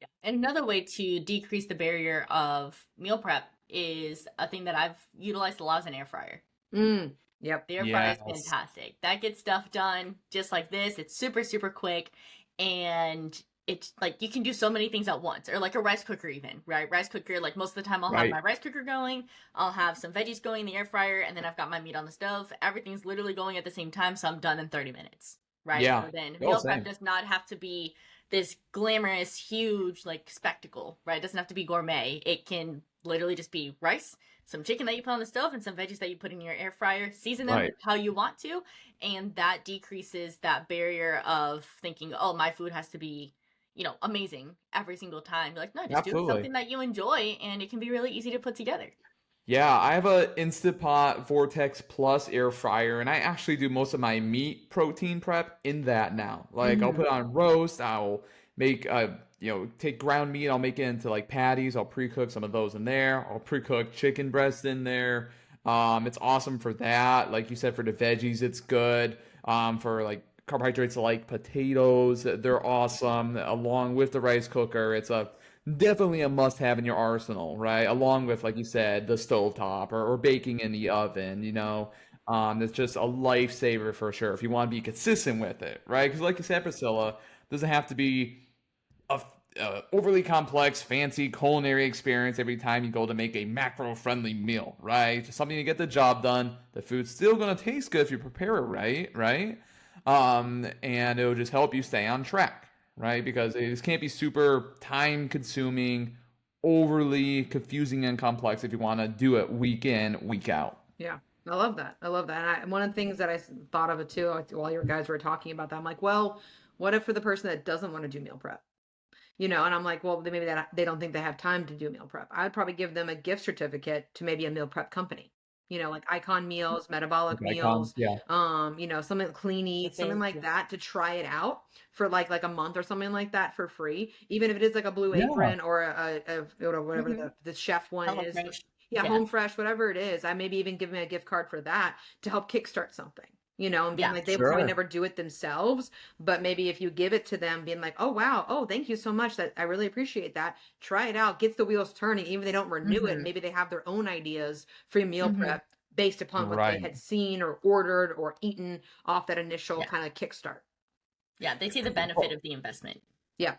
Yeah. And another way to decrease the barrier of meal prep is a thing that I've utilized a lot is an air fryer.
Yep.
The air fryer is
Yes.
fantastic. That gets stuff done just like this. It's super, super quick. And it's like you can do so many things at once, or like a rice cooker even, right? Rice cooker, like most of the time I'll have
Right.
my rice cooker going, I'll have some veggies going in the air fryer, and then I've got my meat on the stove. Everything's literally going at the same time, so I'm done in 30 minutes, right?
Yeah.
So then
Oh,
meal
same.
prep does not have to be this glamorous, huge like spectacle, right? It doesn't have to be gourmet. It can literally just be rice, some chicken that you put on the stove, and some veggies that you put in your air fryer. Season them
Right.
how you want to, and that decreases that barrier of thinking, oh, my food has to be, amazing every single time. You're like, no, just do
Absolutely.
something that you enjoy, and it can be really easy to put together.
Yeah, I have a Instapot Vortex Plus air fryer, and I actually do most of my meat protein prep in that now. Like I'll put on roast, I'll make take ground meat, I'll make it into like patties, I'll pre-cook some of those in there. I'll pre-cook chicken breast in there. It's awesome for that. Like you said, for the veggies, it's good. For like carbohydrates like potatoes, they're awesome. Along with the rice cooker, it's definitely a must-have in your arsenal, right? Along with, like you said, the stovetop or baking in the oven, it's just a lifesaver for sure if you want to be consistent with it, right? Because like you said, Priscilla, it doesn't have to be a overly complex, fancy culinary experience every time you go to make a macro-friendly meal, right? Just something to get the job done. The food's still gonna taste good if you prepare it right? And it'll just help you stay on track, right? Because it just can't be super time-consuming, overly confusing and complex if you want to do it week in, week out.
Yeah, I love that. I love that. And one of the things that I thought of it too while you guys were talking about that, I'm like, well, what if for the person that doesn't want to do meal prep? And I'm like, well, maybe they don't think they have time to do meal prep. I'd probably give them a gift certificate to maybe a meal prep company. Like Icon Meals, Metabolic Meals,
Yeah.
something Clean Eat, something like that, to try it out for like a month or something like that for free, even if it is like a Blue
Yeah.
Apron or whatever the chef one
Hello
is.
Fresh.
Yeah, Home Fresh, whatever it is. I maybe even give them a gift card for that to help kickstart something. And being
Yeah,
like, they would probably
sure.
never do it themselves, but maybe if you give it to them, being like, oh wow, oh thank you so much, that I really appreciate that. Try it out, gets the wheels turning. Even if they don't renew it, maybe they have their own ideas for your meal prep based upon what they
Right.
had seen or ordered or eaten off that initial
Yeah.
kind of kickstart.
Yeah, they see the benefit of the investment.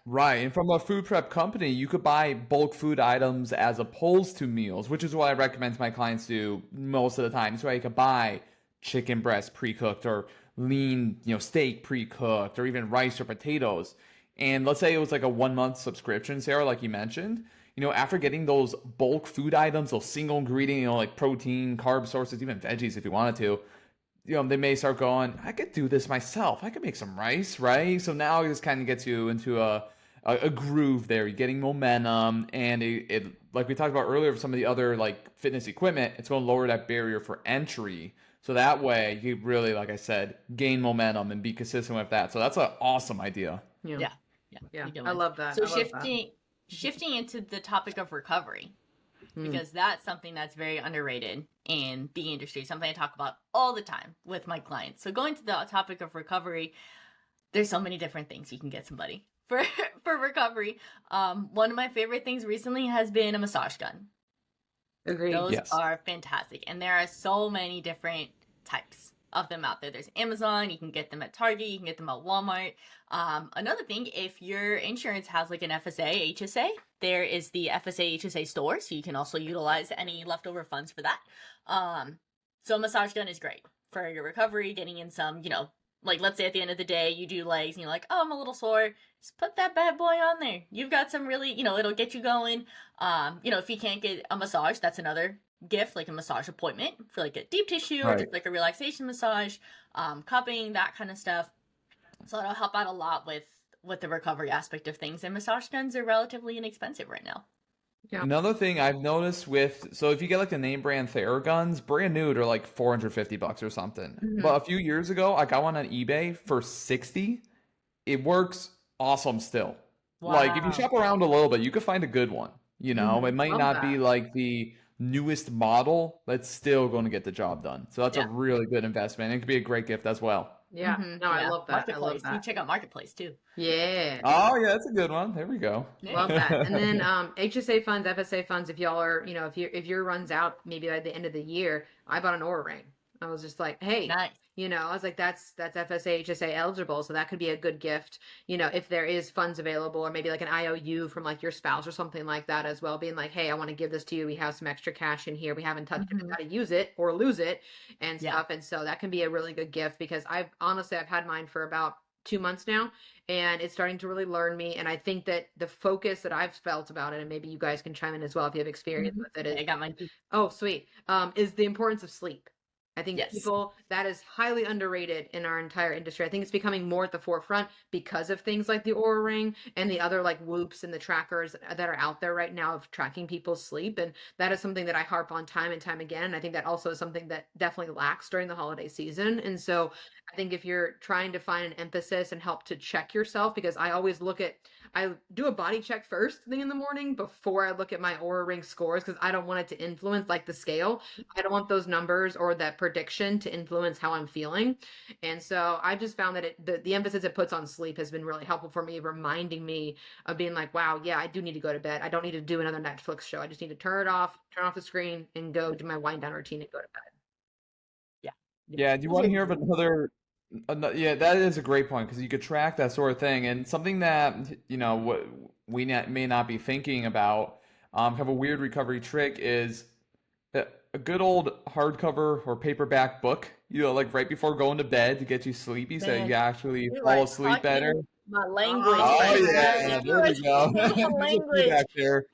Right. And from a food prep company, you could buy bulk food items as opposed to meals, which is what I recommend my clients do most of the time. So I could buy chicken breast pre-cooked or lean, steak pre-cooked or even rice or potatoes. And let's say it was like a 1 month subscription, Sarah, like you mentioned. After getting those bulk food items, those single ingredient, like protein, carb sources, even veggies if you wanted to, they may start going, I could do this myself. I could make some rice, right? So now it just kind of gets you into a groove there. You're getting momentum, and it like we talked about earlier with some of the other like fitness equipment, it's going to lower that barrier for entry. So that way you really, like I said, gain momentum and be consistent with that. So that's an awesome idea.
Yeah.
Yeah,
you do
I
it.
love that.
So
I love that.
shifting into the topic of recovery, because that's something that's very underrated in the industry, something I talk about all the time with my clients. So going to the topic of recovery, there's so many different things you can get somebody for recovery. One of my favorite things recently has been a massage gun.
Agreed.
Those
Yes.
are fantastic, and there are so many different types of them out there. There's Amazon, you can get them at Target, you can get them at Walmart. Another thing, if your insurance has like an FSA, HSA, there is the FSA, HSA store, so you can also utilize any leftover funds for that. So a massage gun is great for your recovery, getting in some, like let's say at the end of the day you do legs and you're like, oh, I'm a little sore, just put that bad boy on there. You've got some really, it'll get you going. If you can't get a massage, that's another gift, like a massage appointment for like a deep tissue or
Right.
just like a relaxation massage, cupping, that kind of stuff. So it'll help out a lot with the recovery aspect of things, and massage guns are relatively inexpensive right now.
Yeah.
Another thing I've noticed so if you get like the name brand Theraguns, brand new, they're like $450 or something. But a few years ago, I got one on eBay for $60. It works awesome still. Like if you
Wow.
shop around a little bit, you could find a good one. It might
Love
not be
that.
like the newest model that's still going to get the job done. So that's a
Yeah.
really good investment. It could be a great gift as well.
Yeah. No, I
Yeah.
love that. I love
Marketplace. You
that.
check out Marketplace too.
Yeah.
Oh yeah, that's a good one. There we go.
Love that. And then HSA funds, FSA funds, if y'all are, if your runs out maybe by the end of the year, I bought an Aura ring. I was just like, hey,
Nice.
I was like, that's FSA, HSA eligible. So that could be a good gift, if there is funds available, or maybe like an IOU from like your spouse or something like that as well, being like, hey, I want to give this to you. We have some extra cash in here. We haven't touched it, got to use it or lose it and
Yeah.
stuff. And so that can be a really good gift, because I've had mine for about 2 months now, and it's starting to really learn me. And I think that the focus that I've felt about it, and maybe you guys can chime in as well if you have experience with it,
I
is,
got mine too.
oh, sweet, is the importance of sleep. I think
Yes.
that is highly underrated in our entire industry. I think it's becoming more at the forefront because of things like the Oura Ring and the other like Whoops and the trackers that are out there right now of tracking people's sleep. And that is something that I harp on time and time again. And I think that also is something that definitely lacks during the holiday season. And so I think if you're trying to find an emphasis and help to check yourself, because I always I do a body check first thing in the morning before I look at my Oura Ring scores, because I don't want it to influence like the scale. I don't want those numbers or that prediction to influence how I'm feeling. And so I just found that the emphasis it puts on sleep has been really helpful for me, reminding me of being like, wow, yeah, I do need to go to bed. I don't need to do another Netflix show. I just need to turn off the screen and go do my wind down routine and go to bed.
Yeah, do you want to hear of yeah, that is a great point, because you could track that sort of thing. And something that, what may not be thinking about, have a weird recovery trick is a good old hardcover or paperback book, like right before going to bed to get you sleepy so
Man,
you actually
you
fall
are
asleep better.
talking my language.
Oh,
Oh
right
yeah,
now.
there we go.
You are speaking my
There's a few
language.
back there.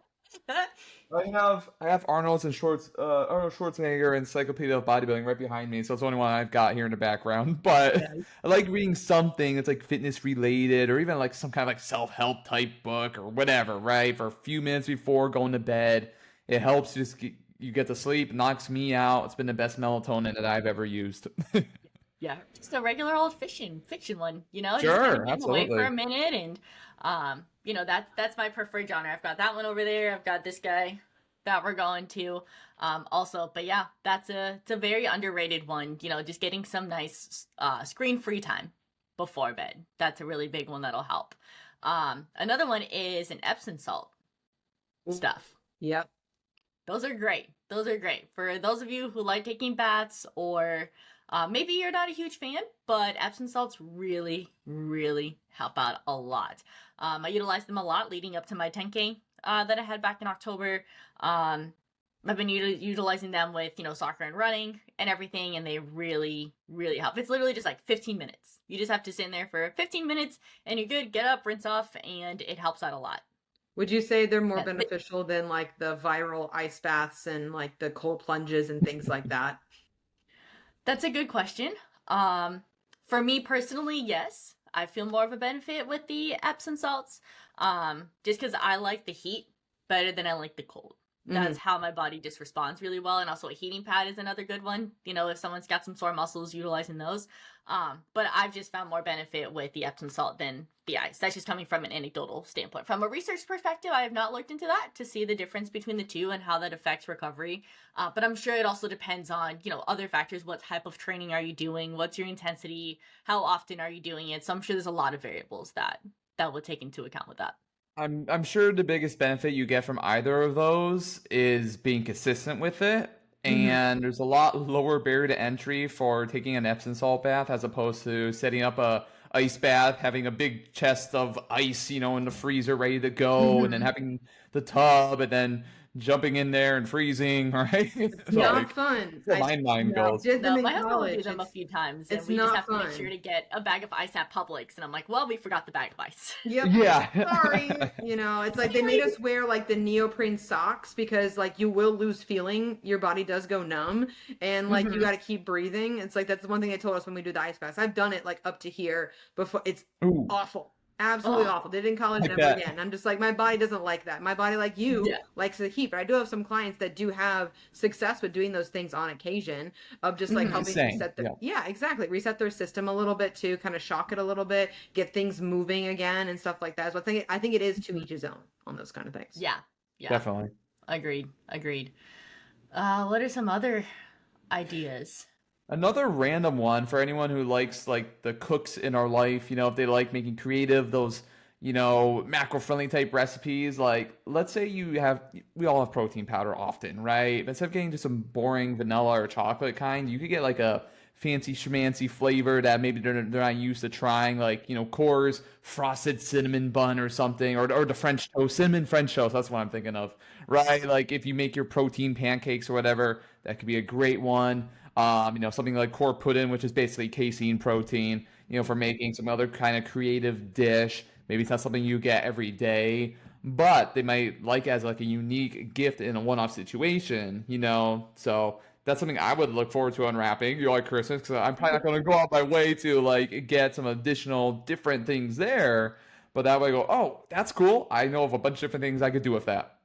I have Arnold Schwarzenegger Encyclopedia of Bodybuilding right behind me, so it's the only one I've got here in the background. But I like reading something that's like fitness related, or even like some kind of like self-help type book or whatever, right? For a few minutes before going to bed, it helps you get to sleep, knocks me out. It's been the best melatonin that I've ever used.
Yeah, just a regular old fiction one, just
Sure,
kind of get away
absolutely.
for a minute, and that's my preferred genre. I've got that one over there. I've got this guy that we're going to, also. But yeah, it's a very underrated one. Just getting some nice screen-free time before bed. That's a really big one that'll help. Another one is an Epsom salt stuff.
Yep.
Those are great. For those of you who like taking baths, or maybe you're not a huge fan, but Epsom salts really, really help out a lot. I utilized them a lot leading up to my 10K that I had back in October. I've been utilizing them with, soccer and running and everything, and they really, really help. It's literally just like 15 minutes. You just have to sit in there for 15 minutes and you're good. Get up, rinse off, and it helps out a lot.
Would you say they're more
Yeah.
beneficial than like the viral ice baths and like the cold plunges and things like that?
That's a good question. For me personally, yes. I feel more of a benefit with the Epsom salts, just because I like the heat better than I like the cold. That's how my body just responds really well. And also a heating pad is another good one, if someone's got some sore muscles, utilizing those. But I've just found more benefit with the Epsom salt than the ice. That's just coming from an anecdotal standpoint. From a research perspective, I have not looked into that to see the difference between the two and how that affects recovery. But I'm sure it also depends on, other factors. What type of training are you doing? What's your intensity? How often are you doing it? So I'm sure there's a lot of variables that will take into account with that.
I'm sure the biggest benefit you get from either of those is being consistent with it. And there's a lot lower barrier to entry for taking an Epsom salt bath as opposed to setting up a ice bath, having a big chest of ice, in the freezer ready to go, and then having the tub, and then jumping in there and freezing, right?
It's not fun.
That's where my mind goes.
Did them
No,
in
my husband will do
college.
them a few times, and
it's
we just
not
have to make
fun.
sure to get a bag of ice at Publix. And I'm like, well, we forgot the bag of ice.
Yep.
Yeah.
Sorry. It's like they made us wear like the neoprene socks because like you will lose feeling. Your body does go numb, and like you got to keep breathing. It's like that's the one thing they told us when we do the ice baths. I've done it like up to here before. It's
Ooh.
awful. Absolutely awful. Did it in college,
I
never
bet.
again. I'm just like, my body doesn't like that. My body, like you, likes the heat. But I do have some clients that do have success with doing those things on occasion, of just like helping
Insane.
reset their exactly, reset their system a little bit too, kind of shock it a little bit, get things moving again and stuff like that. So I think it is to each his own on those kind of things.
Yeah.
Definitely.
Agreed. What are some other ideas?
Another random one for anyone who likes like the cooks in our life, if they like making creative, those, macro-friendly type recipes, like let's say we all have protein powder often, right? But instead of getting just some boring vanilla or chocolate kind, you could get like a fancy schmancy flavor that maybe they're not used to trying, like, Core's frosted cinnamon bun or something, or the French toast, cinnamon French toast, that's what I'm thinking of, right? Like if you make your protein pancakes or whatever, that could be a great one. Something like core pudding, which is basically casein protein, for making some other kind of creative dish. Maybe it's not something you get every day, but they might like as like a unique gift in a one-off situation, So that's something I would look forward to unwrapping, like Christmas, because I'm probably not going to go out my way to like get some additional different things there. But that way I go, oh, that's cool. I know of a bunch of different things I could do with that.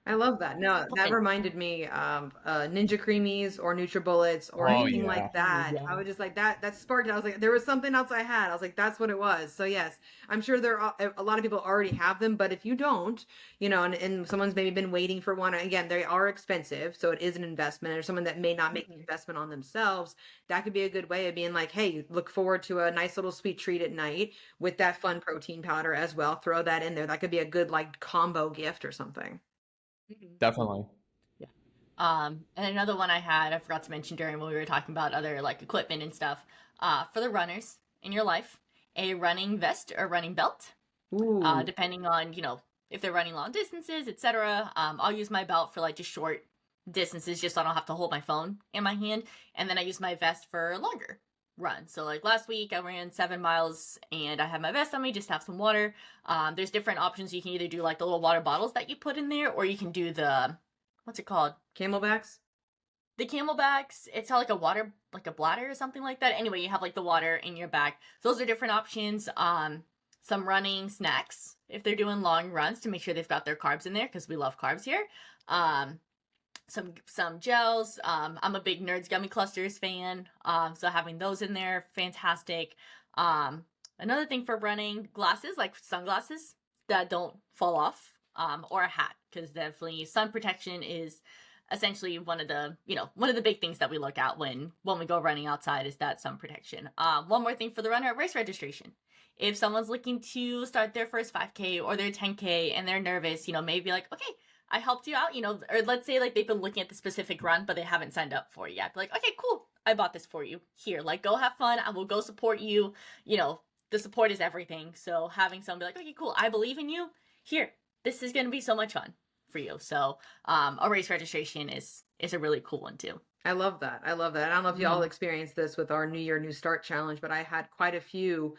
I love that. No, that
Okay.
reminded me of Ninja Creamies or NutriBullets or
Oh
anything
yeah.
like that. I was just like that sparked it. I was like, there was something else I had. I was like, that's what it was. So yes, I'm sure there are a lot of people already have them, but if you don't, and someone's maybe been waiting for one, again, they are expensive, so it is an investment. Or someone that may not make the investment on themselves, that could be a good way of being like, hey, look forward to a nice little sweet treat at night with that fun protein powder as well. Throw that in there. That could be a good like combo gift or something.
Mhm.
Definitely.
Yeah. And another one I had, I forgot to mention during when we were talking about other like equipment and stuff. For the runners in your life, a running vest or running belt.
Ooh.
Depending on, if they're running long distances, etc. I'll use my belt for like just short distances, just so I don't have to hold my phone in my hand. And then I use my vest for longer runs. So like last week I ran 7 miles and I had my vest on me, just have some water. There's different options. You can either do like the little water bottles that you put in there, or you can do the, what's it called?
Camelbacks?
The camelbacks. It's not like a water, like a bladder or something like that. Anyway, you have like the water in your back. So those are different options. Some running snacks if they're doing long runs to make sure they've got their carbs in there, because we love carbs here. Um, some gels. I'm a big Nerds Gummy Clusters fan. So having those in there, fantastic. Another thing for running, glasses, like sunglasses that don't fall off, or a hat, because definitely sun protection is essentially one of the big things that we look at when we go running outside, is that sun protection. One more thing for the runner, race registration. If someone's looking to start their first 5K or their 10K and they're nervous, maybe like, okay, I helped you out, or let's say like they've been looking at the specific run, but they haven't signed up for it yet. Be like, okay, cool. I bought this for you. Here, like, go have fun. I will go support you. The support is everything. So having someone be like, okay, cool. I believe in you. Here, this is going to be so much fun for you. So, a race registration is a really cool one too.
I love that. I love that. I don't know if y'all experienced this with our New Year, New Start challenge, but I had quite a few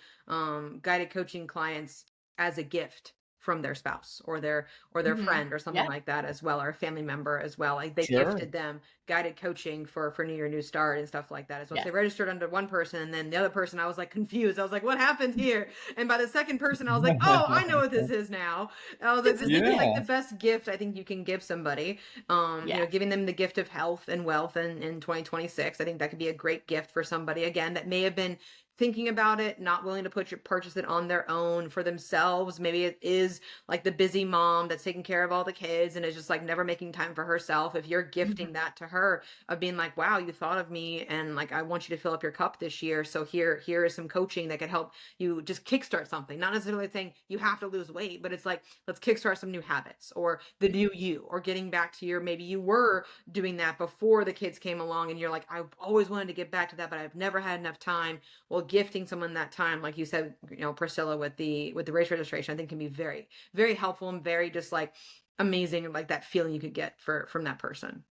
guided coaching clients as a gift from their spouse or their friend or something
Yeah.
like that as well, or a family member as well. Like they
Sure.
gifted them guided coaching for New Year, New Start and stuff like that as well. So
Yes.
they registered under one person, and then the other person, I was like confused. I was like, what happened here? And by the second person, I was like, oh, I know what this is now. I was like, this is like the best gift I think you can give somebody.
Yeah.
Giving them the gift of health and wealth in 2026. I think that could be a great gift for somebody, again, that may have been thinking about it, not willing to purchase it on their own for themselves. Maybe it is like the busy mom that's taking care of all the kids and is just like never making time for herself. If you're gifting that to her, of being like, wow, you thought of me, and like, I want you to fill up your cup this year. So here is some coaching that could help you just kickstart something. Not necessarily saying you have to lose weight, but it's like, let's kickstart some new habits, or the new you, or getting back to maybe you were doing that before the kids came along and you're like, I've always wanted to get back to that, but I've never had enough time. Well, gifting someone that time, like you said, Priscilla, with the race registration, I think can be very, very helpful and very just like amazing, like that feeling you could get from that person.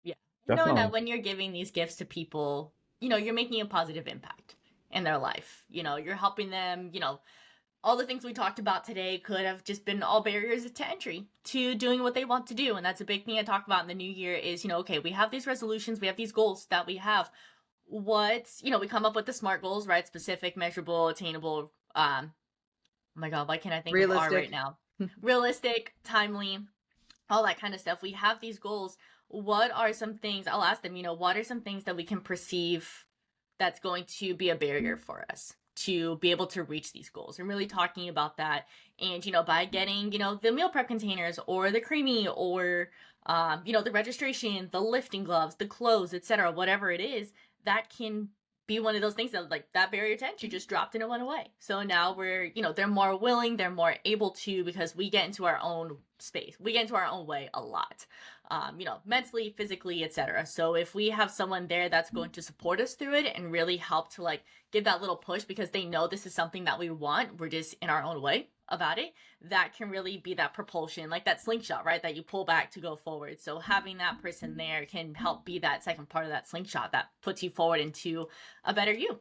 Yeah. Knowing
Definitely.
that when you're giving these gifts to people, you're making a positive impact in their life. You're helping them, all the things we talked about today could have just been all barriers to entry to doing what they want to do. And that's a big thing I talk about in the new year is, okay, we have these resolutions, we have these goals that we have. We come up with the SMART goals, right? Specific, measurable, attainable. Oh my God, why can't I think of R right now? Realistic, timely, all that kind of stuff. We have these goals. What are some things, I'll ask them, what are some things that we can perceive that's going to be a barrier for us to be able to reach these goals, and really talking about that. And, by getting, the meal prep containers or the creamy or, the registration, the lifting gloves, the clothes, etc., whatever it is, that can be one of those things that, like, that barrier to entry just dropped and it went away. So now we're, they're more willing, they're more able to, because we get into our own space. We get into our own way a lot, mentally, physically, etc. So if we have someone there that's going to support us through it and really help to, like, give that little push because they know this is something that we want, we're just in our own way about it, that can really be that propulsion, like that slingshot, right, that you pull back to go forward. So having that person there can help be that second part of that slingshot that puts you forward into a better you.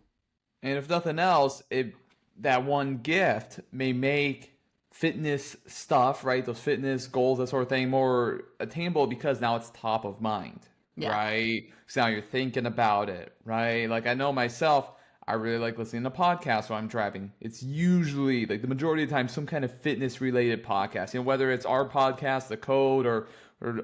And if nothing else, that one gift may make fitness stuff, right, those fitness goals, that sort of thing, more attainable because now it's top of mind, right? So now you're thinking about it, right? Like, I know myself, I really like listening to podcasts while I'm driving. It's usually, like, the majority of the time, some kind of fitness related podcast, whether it's our podcast, The Code, or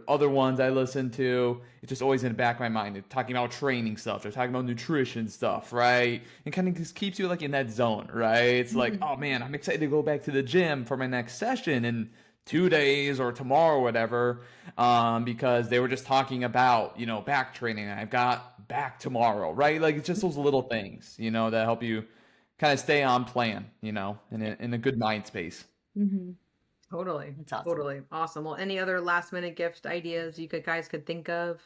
other ones I listen to. It's just always in the back of my mind. They're talking about training stuff. They're talking about nutrition stuff, right? And kind of just keeps you, like, in that zone, right? It's like, oh man, I'm excited to go back to the gym for my next session in 2 days or tomorrow or whatever, because they were just talking about, back training, and I've got back tomorrow, right? Like, it's just those little things, that help you kind of stay on plan, in a good mind space.
Mm-hmm. Totally.
That's awesome.
Totally. Awesome. Well, any other last minute gift ideas you guys could think of?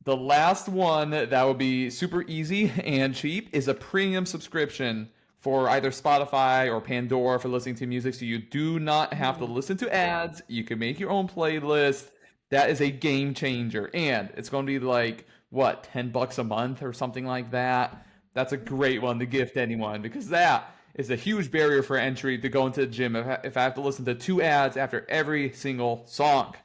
The last one that would be super easy and cheap is a premium subscription for either Spotify or Pandora for listening to music. So you do not have to listen to ads. You can make your own playlist. That is a game changer. And it's going to be like, what, $10 a month or something like that. That's a great one to gift anyone, because that is a huge barrier for entry to go into the gym if I have to listen to 2 ads after every single song.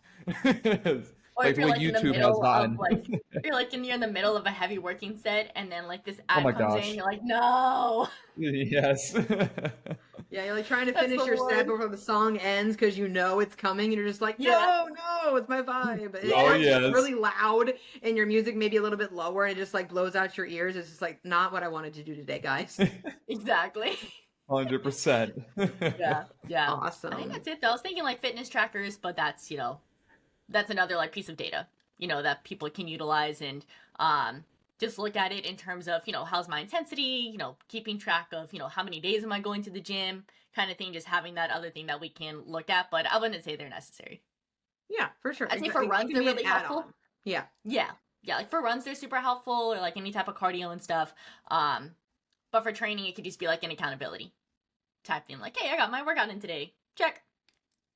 Or
like
if you're,
what
like, in the
YouTube has
middle
done.
of, like, you're, like, you're in the middle of a heavy working set, and then, like, this ad
my
comes
gosh.
in, you're like, no.
Yes.
Yeah, you're like trying to
That's
finish
the
your set
one.
before the song ends because it's coming, and you're just like,
Yeah.
no, it's my vibe. It's
Oh,
like
yes.
really loud, and your music maybe a little bit lower, and it just, like, blows out your ears. It's just like not what I wanted to do today, guys.
Exactly.
100%.
Yeah.
Awesome.
I think that's it, though. I was thinking, like, fitness trackers, but that's, that's another, like, piece of data, that people can utilize and just look at it in terms of, how's my intensity, keeping track of, how many days am I going to the gym, kind of thing, just having that other thing that we can look at, but I wouldn't say they're necessary.
Yeah, for sure.
I'd say for runs, they're really helpful.
Yeah.
Yeah, like for runs, they're super helpful, or like any type of cardio and stuff. But for training, it could just be like an accountability type thing. Like, hey, I got my workout in today. Check.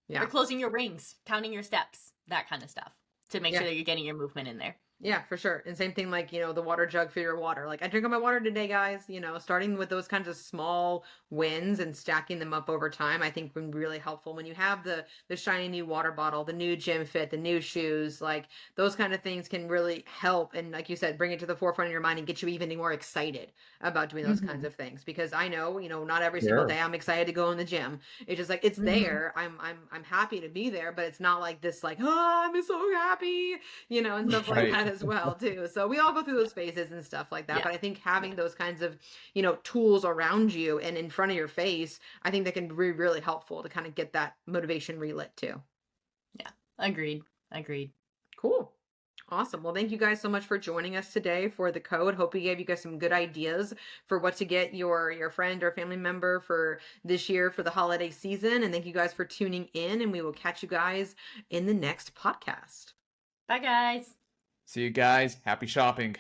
Yeah.
Or closing your rings, counting your steps, that kind of stuff, to make sure that you're getting your movement in there.
Yeah, for sure. And same thing, like, the water jug for your water. Like, I drink all my water today, guys, starting with those kinds of small wins and stacking them up over time, I think would be really helpful. When you have the shiny new water bottle, the new gym fit, the new shoes, like those kind of things can really help. And like you said, bring it to the forefront of your mind and get you even more excited about doing those kinds of things. Because I know, not every single day I'm excited to go in the gym. It's just like, it's there. I'm happy to be there, but it's not like this, like, oh, I'm so happy, and stuff like that as well too. So we all go through those phases and stuff like that.
Yeah.
But I think having those kinds of, tools around you and in front of your face, I think that can be really helpful to kind of get that motivation relit too.
Yeah, agreed.
Cool. Awesome. Well, thank you guys so much for joining us today for the code. Hope we gave you guys some good ideas for what to get your friend or family member for this year for the holiday season. And thank you guys for tuning in, and we will catch you guys in the next podcast.
Bye, guys.
See you guys. Happy shopping.